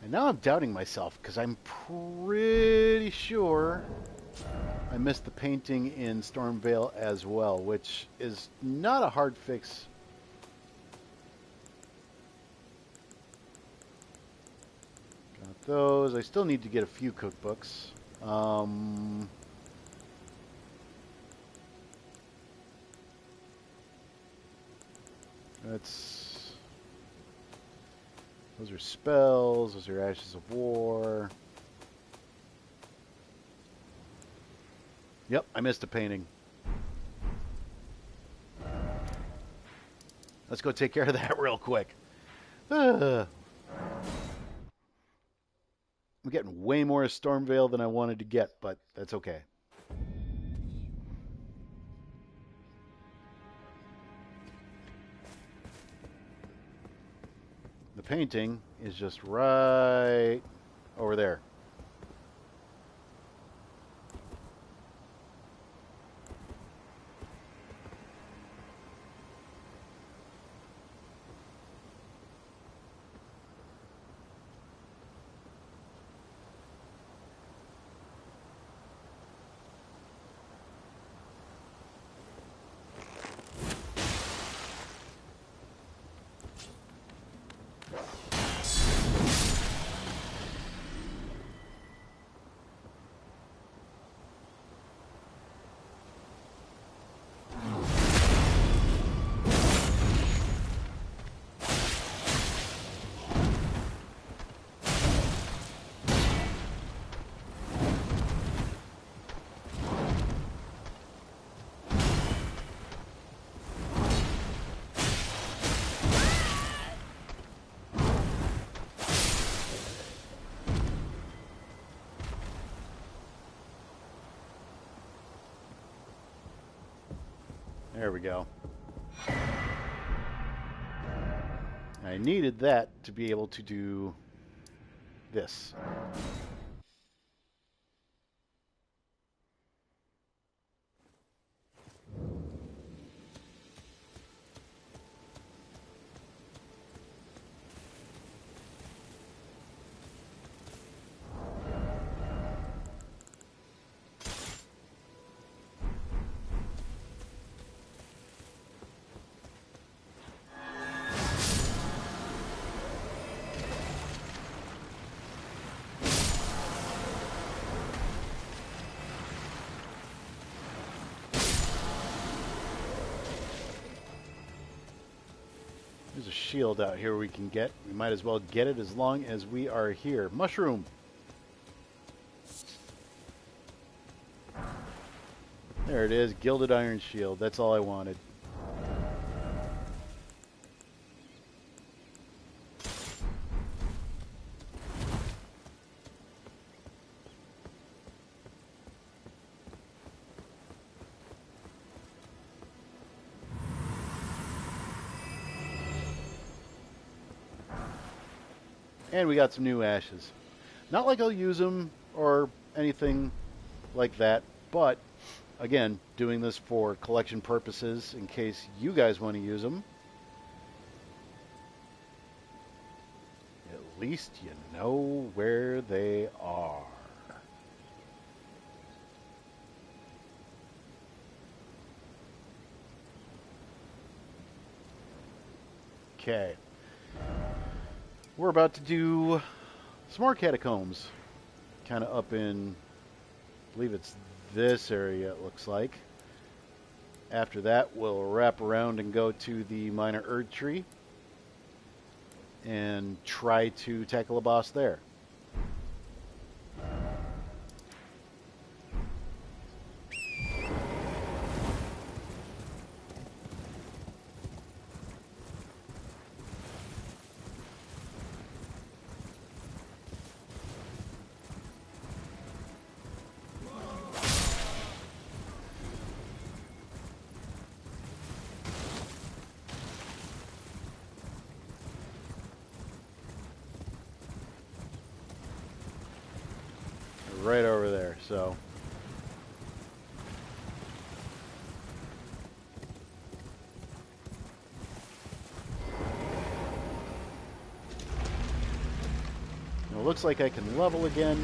And now I'm doubting myself because I'm pretty sure I missed the painting in Stormvale as well, which is not a hard fix. Got those. I still need to get a few cookbooks. That's... Those are spells. Those are Ashes of War. Yep, I missed a painting. Let's go take care of that real quick. I'm getting way more Stormvale than I wanted to get, but that's okay. The painting is just right over there. There we go. I needed that to be able to do this. There's a shield out here we can get. We might as well get it as long as we are here. Mushroom. There it is. Gilded iron shield. That's all I wanted. And we got some new ashes. Not like I'll use them or anything like that, but again, doing this for collection purposes in case you guys want to use them. At least you know where they are. Okay. We're about to do some more catacombs. Kind of up in, I believe it's this area, it looks like. After that, we'll wrap around and go to the minor Erd tree and try to tackle a boss there. Right over there, so. Now looks like I can level again.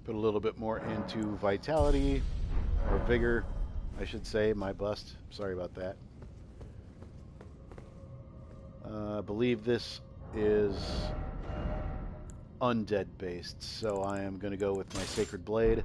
Put a little bit more into vitality, or vigor, I should say. My bust. Sorry about that. I believe this is undead based, so I am going to go with my Sacred Blade.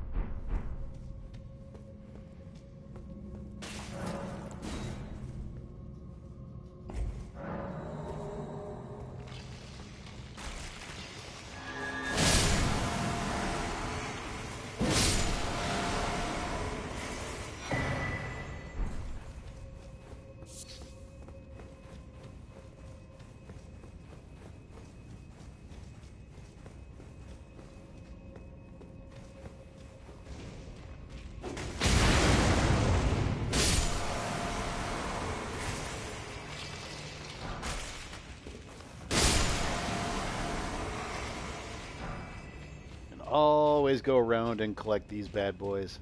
Always go around and collect these bad boys.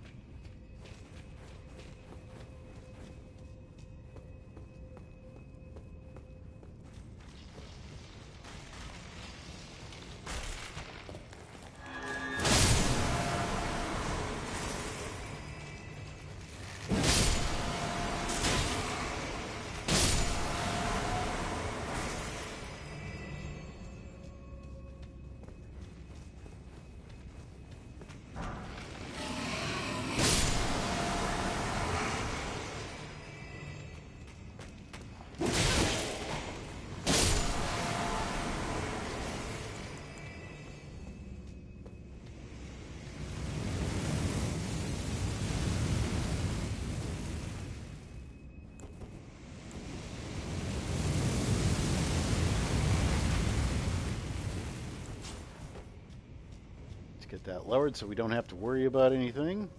Get that lowered so we don't have to worry about anything.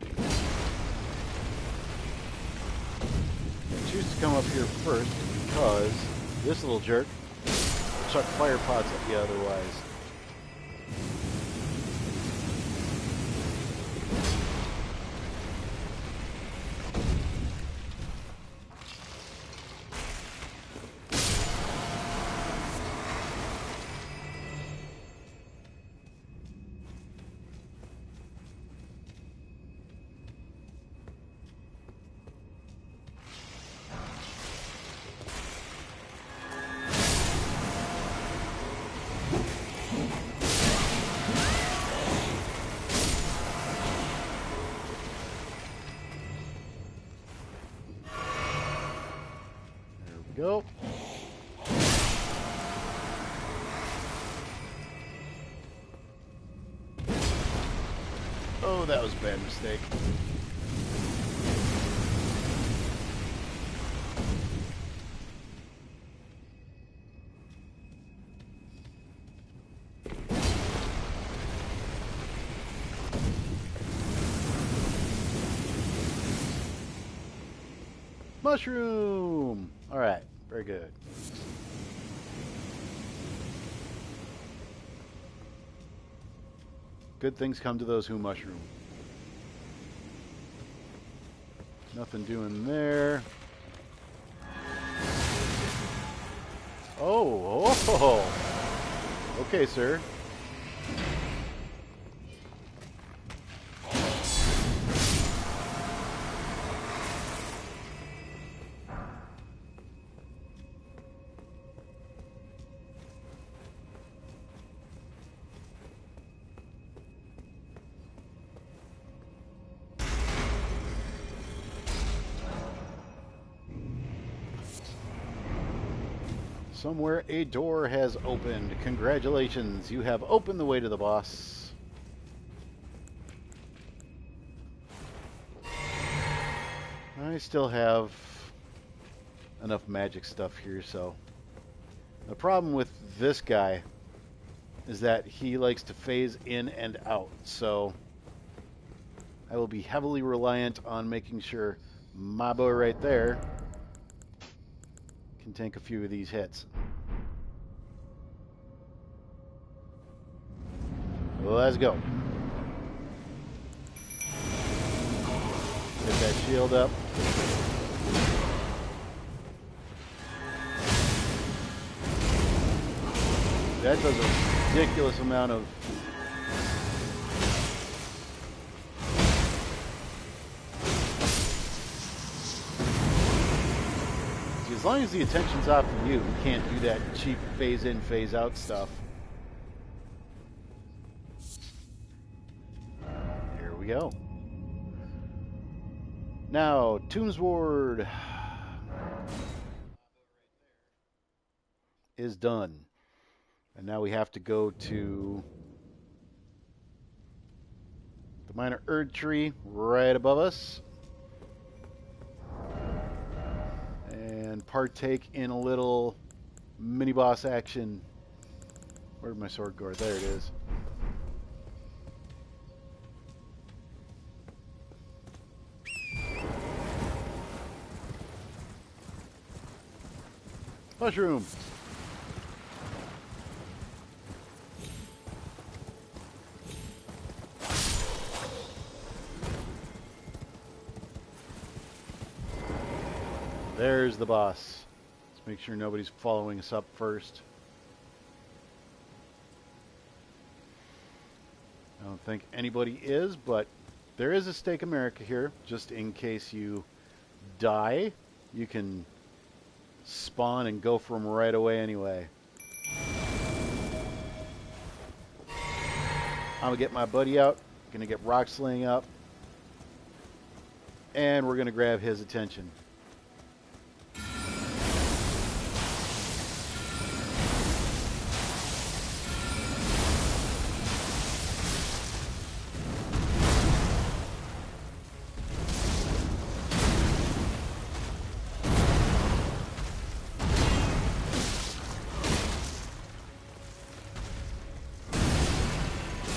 I choose to come up here first because this little jerk will chuck fire pots at you otherwise. Go. Oh, that was a bad mistake. Mushroom! Alright, very good. Good things come to those who mushroom. Nothing doing there. Oh! Okay, sir. Somewhere a door has opened. Congratulations, you have opened the way to the boss. I still have enough magic stuff here, so... The problem with this guy is that he likes to phase in and out. So I will be heavily reliant on making sure my boy right there can take a few of these hits. Let's go. Get that shield up. That does a ridiculous amount of... See, as long as the attention's off of you, you can't do that cheap phase in, phase out stuff. There we go. Now, Tombs Ward is done. And now we have to go to the minor Erd tree right above us and partake in a little mini boss action. Where did my sword go? There it is. Mushroom. There's the boss. Let's make sure nobody's following us up first. I don't think anybody is, but there is a Stake America here, just in case you die. You can spawn and go for them right away anyway. I'm going to get my buddy out. Going to get Rock Sling up. And we're going to grab his attention.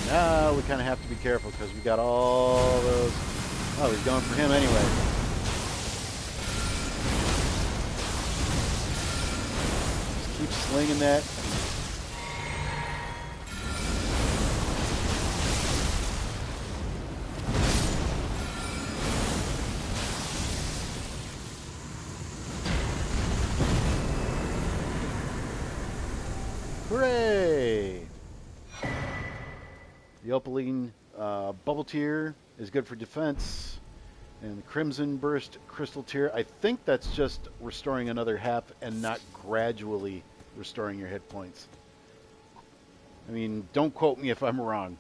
Now we kind of have to be careful because we got all those... Oh, he's going for him anyway. Just keep slinging that. Hooray! The Opaline Bubble Tier is good for defense. And the Crimson Burst Crystal Tier, I think that's just restoring another half and not gradually restoring your hit points. I mean, don't quote me if I'm wrong.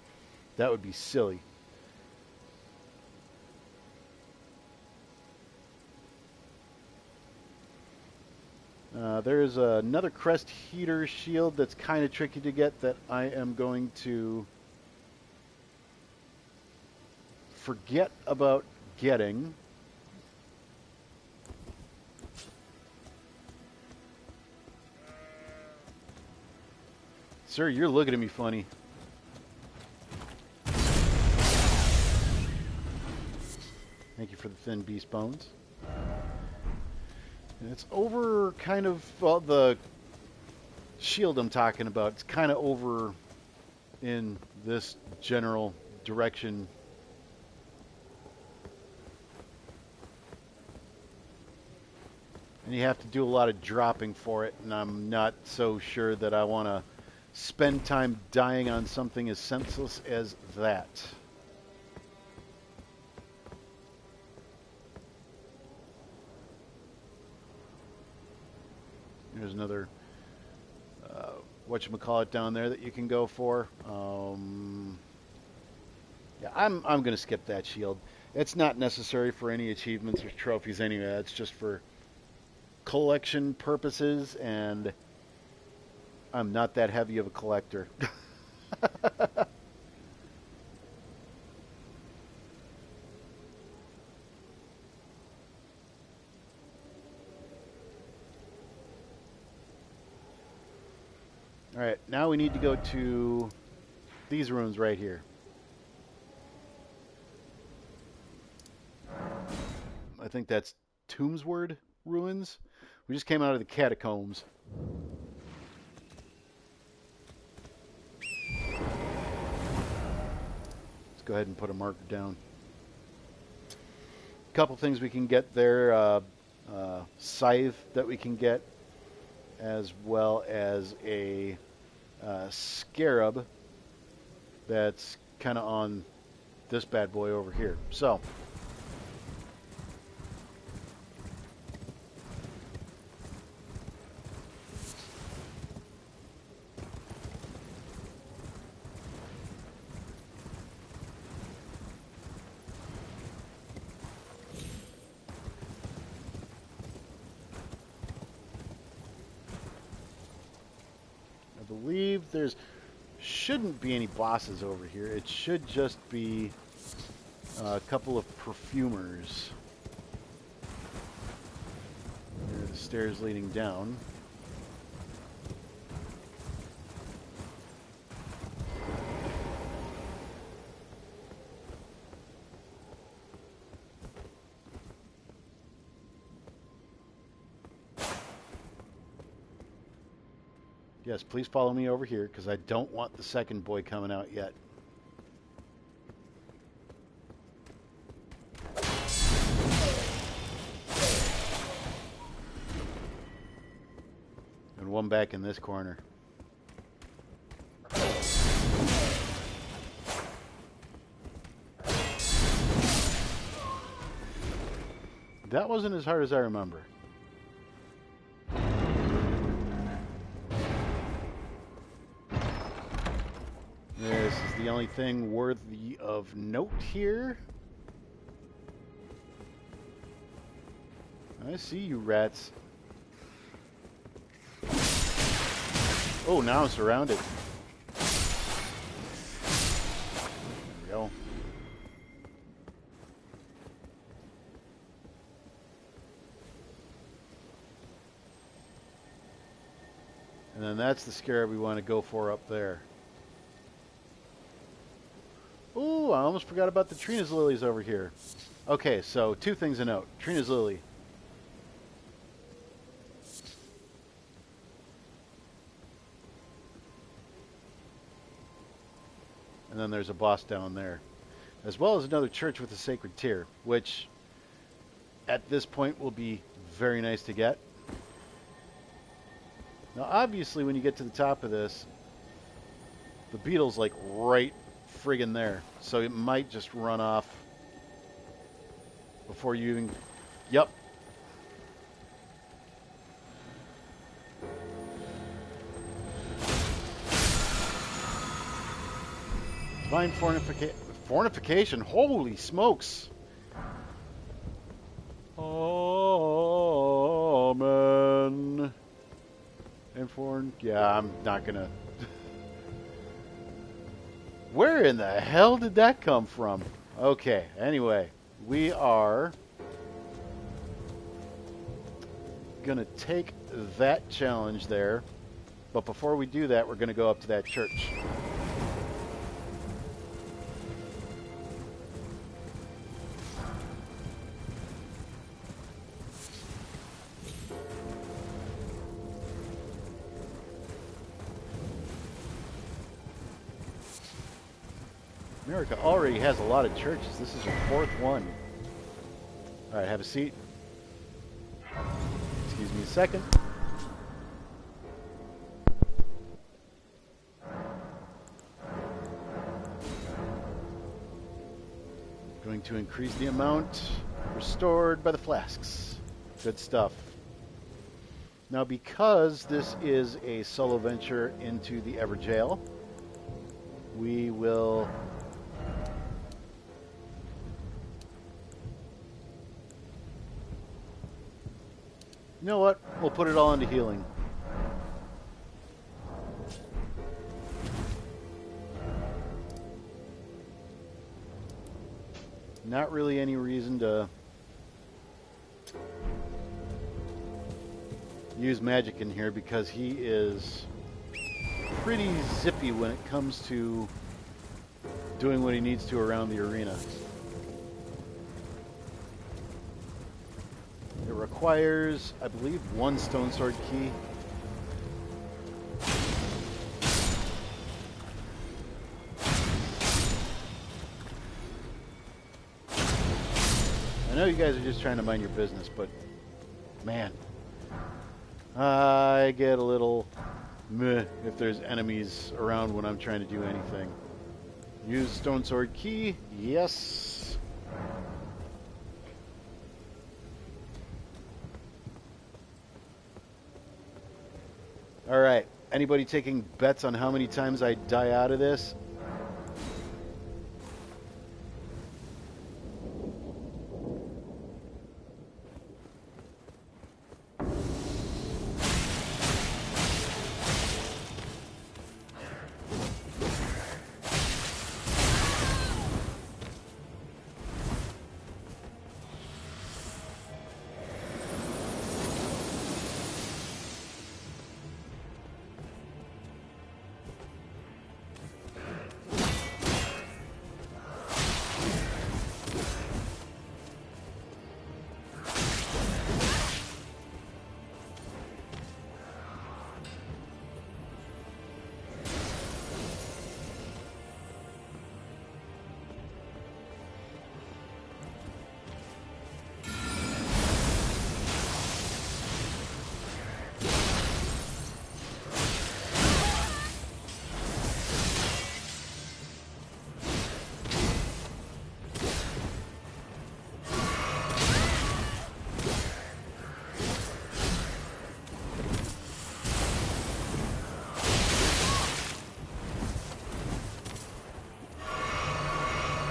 That would be silly. There's another Crest Heater shield that's kind of tricky to get that I am going to forget about getting. Sir, you're looking at me funny. Thank you for the thin beast bones. And it's over kind of, well, the shield I'm talking about, it's kind of over in this general direction. And you have to do a lot of dropping for it, and I'm not so sure that I want to spend time dying on something as senseless as that. There's another whatchamacallit down there that you can go for. Yeah, I'm going to skip that shield. It's not necessary for any achievements or trophies anyway. It's just for collection purposes, and I'm not that heavy of a collector. Alright, now we need to go to these ruins right here. I think that's Tombsword ruins. We just came out of the catacombs. Let's go ahead and put a marker down. A couple things we can get there. Scythe that we can get, as well as a scarab that's kind of on this bad boy over here. So, I believe there's shouldn't be any bosses over here. It should just be a couple of perfumers. There are the stairs leading down. Yes, please follow me over here because I don't want the second boy coming out yet. And one back in this corner. That wasn't as hard as I remember. This is the only thing worthy of note here. I see you rats. Oh, now I'm surrounded. There we go. And then that's the scarab we want to go for up there. Ooh, I almost forgot about the Trina's lilies over here. Okay, so two things to note. Trina's lily. And then there's a boss down there. As well as another church with a sacred tear, which at this point will be very nice to get. Now obviously when you get to the top of this, the beetle's like right friggin' there. So it might just run off before you even... Yep. Divine fornication. Holy smokes. Amen. And yeah, I'm not gonna... Where in the hell did that come from? Okay, anyway, we are gonna take that challenge there, but before we do that, we're gonna go up to that church. America already has a lot of churches. This is your fourth one. All right, have a seat. Excuse me a second. Going to increase the amount restored by the flasks. Good stuff. Now, because this is a solo venture into the Everjail, we will... You know what? We'll put it all into healing. Not really any reason to use magic in here because he is pretty zippy when it comes to doing what he needs to around the arena. It requires, I believe, 1 stone sword key. I know you guys are just trying to mind your business, but man, I get a little meh if there's enemies around when I'm trying to do anything. Use stone sword key, yes. All right, anybody taking bets on how many times I die out of this?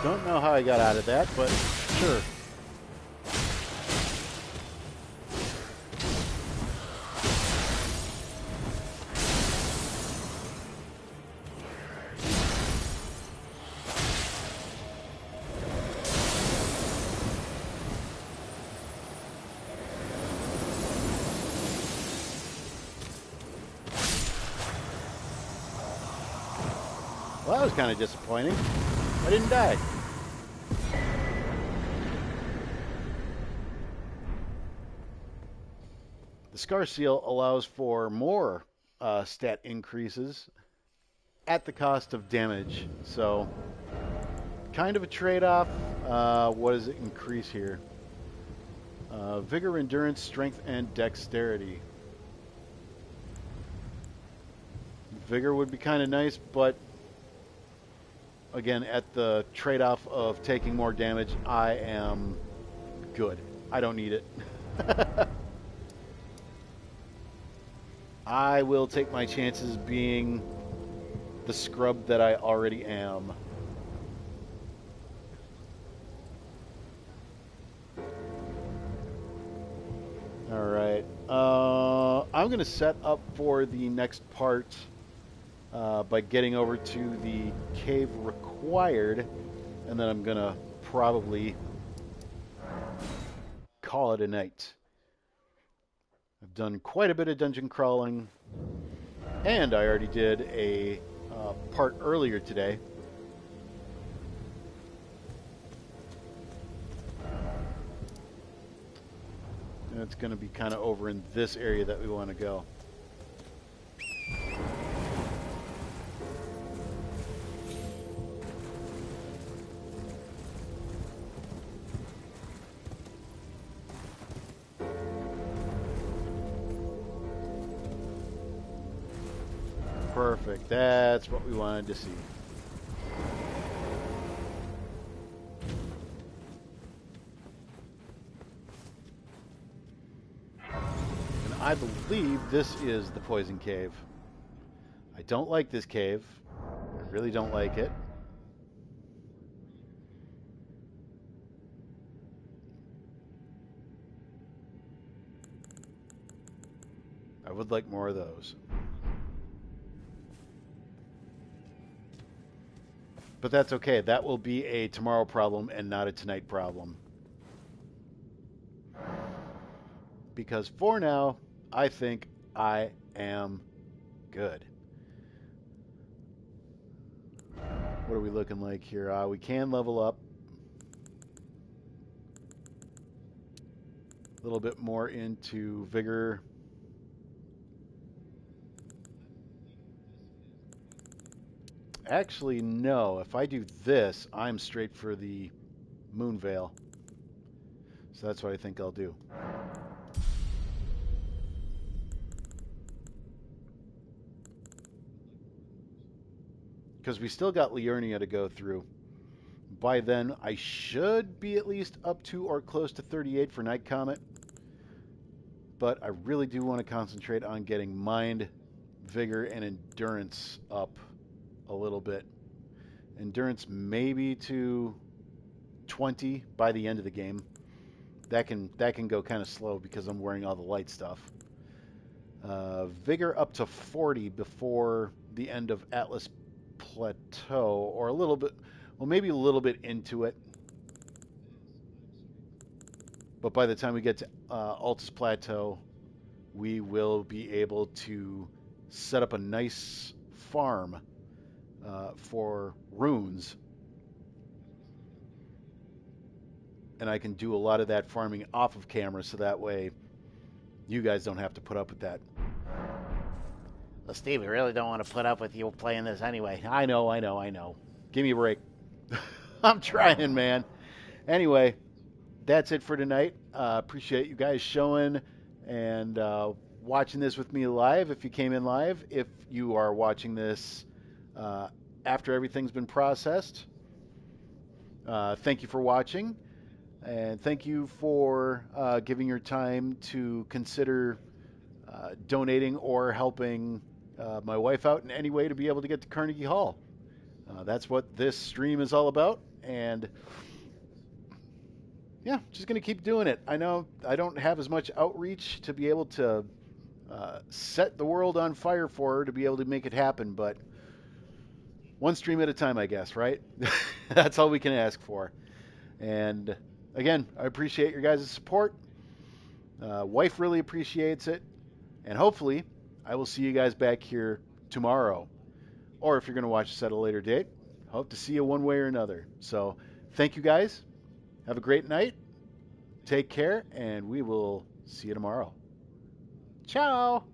Don't know how I got out of that, but sure. Well, that was kind of disappointing. I didn't die. The Scar Seal allows for more stat increases at the cost of damage. So, kind of a trade-off. What does it increase here? Vigor, endurance, strength, and dexterity. Vigor would be kind of nice, but again, at the trade-off of taking more damage, I am good. I don't need it. I will take my chances being the scrub that I already am. Alright. I'm going to set up for the next part by getting over to the cave required, and then I'm going to probably call it a night. I've done quite a bit of dungeon crawling, and I already did a part earlier today. And it's going to be kind of over in this area that we want to go. Perfect. That's what we wanted to see. And I believe this is the poison cave. I don't like this cave. I really don't like it. I would like more of those. But that's okay. That will be a tomorrow problem and not a tonight problem. Because for now, I think I am good. What are we looking like here? We can level up a little bit more into vigor. Actually, no. If I do this, I'm straight for the moon veil. So that's what I think I'll do. Because we still got Liurnia to go through. By then, I should be at least up to or close to 38 for Night Comet. But I really do want to concentrate on getting Mind, Vigor, and Endurance up a little bit. Endurance maybe to 20 by the end of the game. That can go kind of slow because I'm wearing all the light stuff. Vigor up to 40 before the end of Atlas Plateau, or a little bit, well, maybe a little bit into it. But by the time we get to Altus Plateau, we will be able to set up a nice farm for runes. And I can do a lot of that farming off of camera, so that way you guys don't have to put up with that. Well, Steve, we really don't want to put up with you playing this anyway. I know. Give me a break. I'm trying, man. Anyway, that's it for tonight. Appreciate you guys showing and watching this with me live if you came in live. If you are watching this after everything's been processed, thank you for watching. And thank you for giving your time to consider donating or helping my wife out in any way to be able to get to Carnegie Hall. That's what this stream is all about. And yeah, just going to keep doing it. I know I don't have as much outreach to be able to set the world on fire for her to be able to make it happen, but one stream at a time, I guess, right? That's all we can ask for. And again, I appreciate your guys' support. Wife really appreciates it. And hopefully, I will see you guys back here tomorrow. Or if you're going to watch this at a later date, hope to see you one way or another. So, thank you guys. Have a great night. Take care, and we will see you tomorrow. Ciao!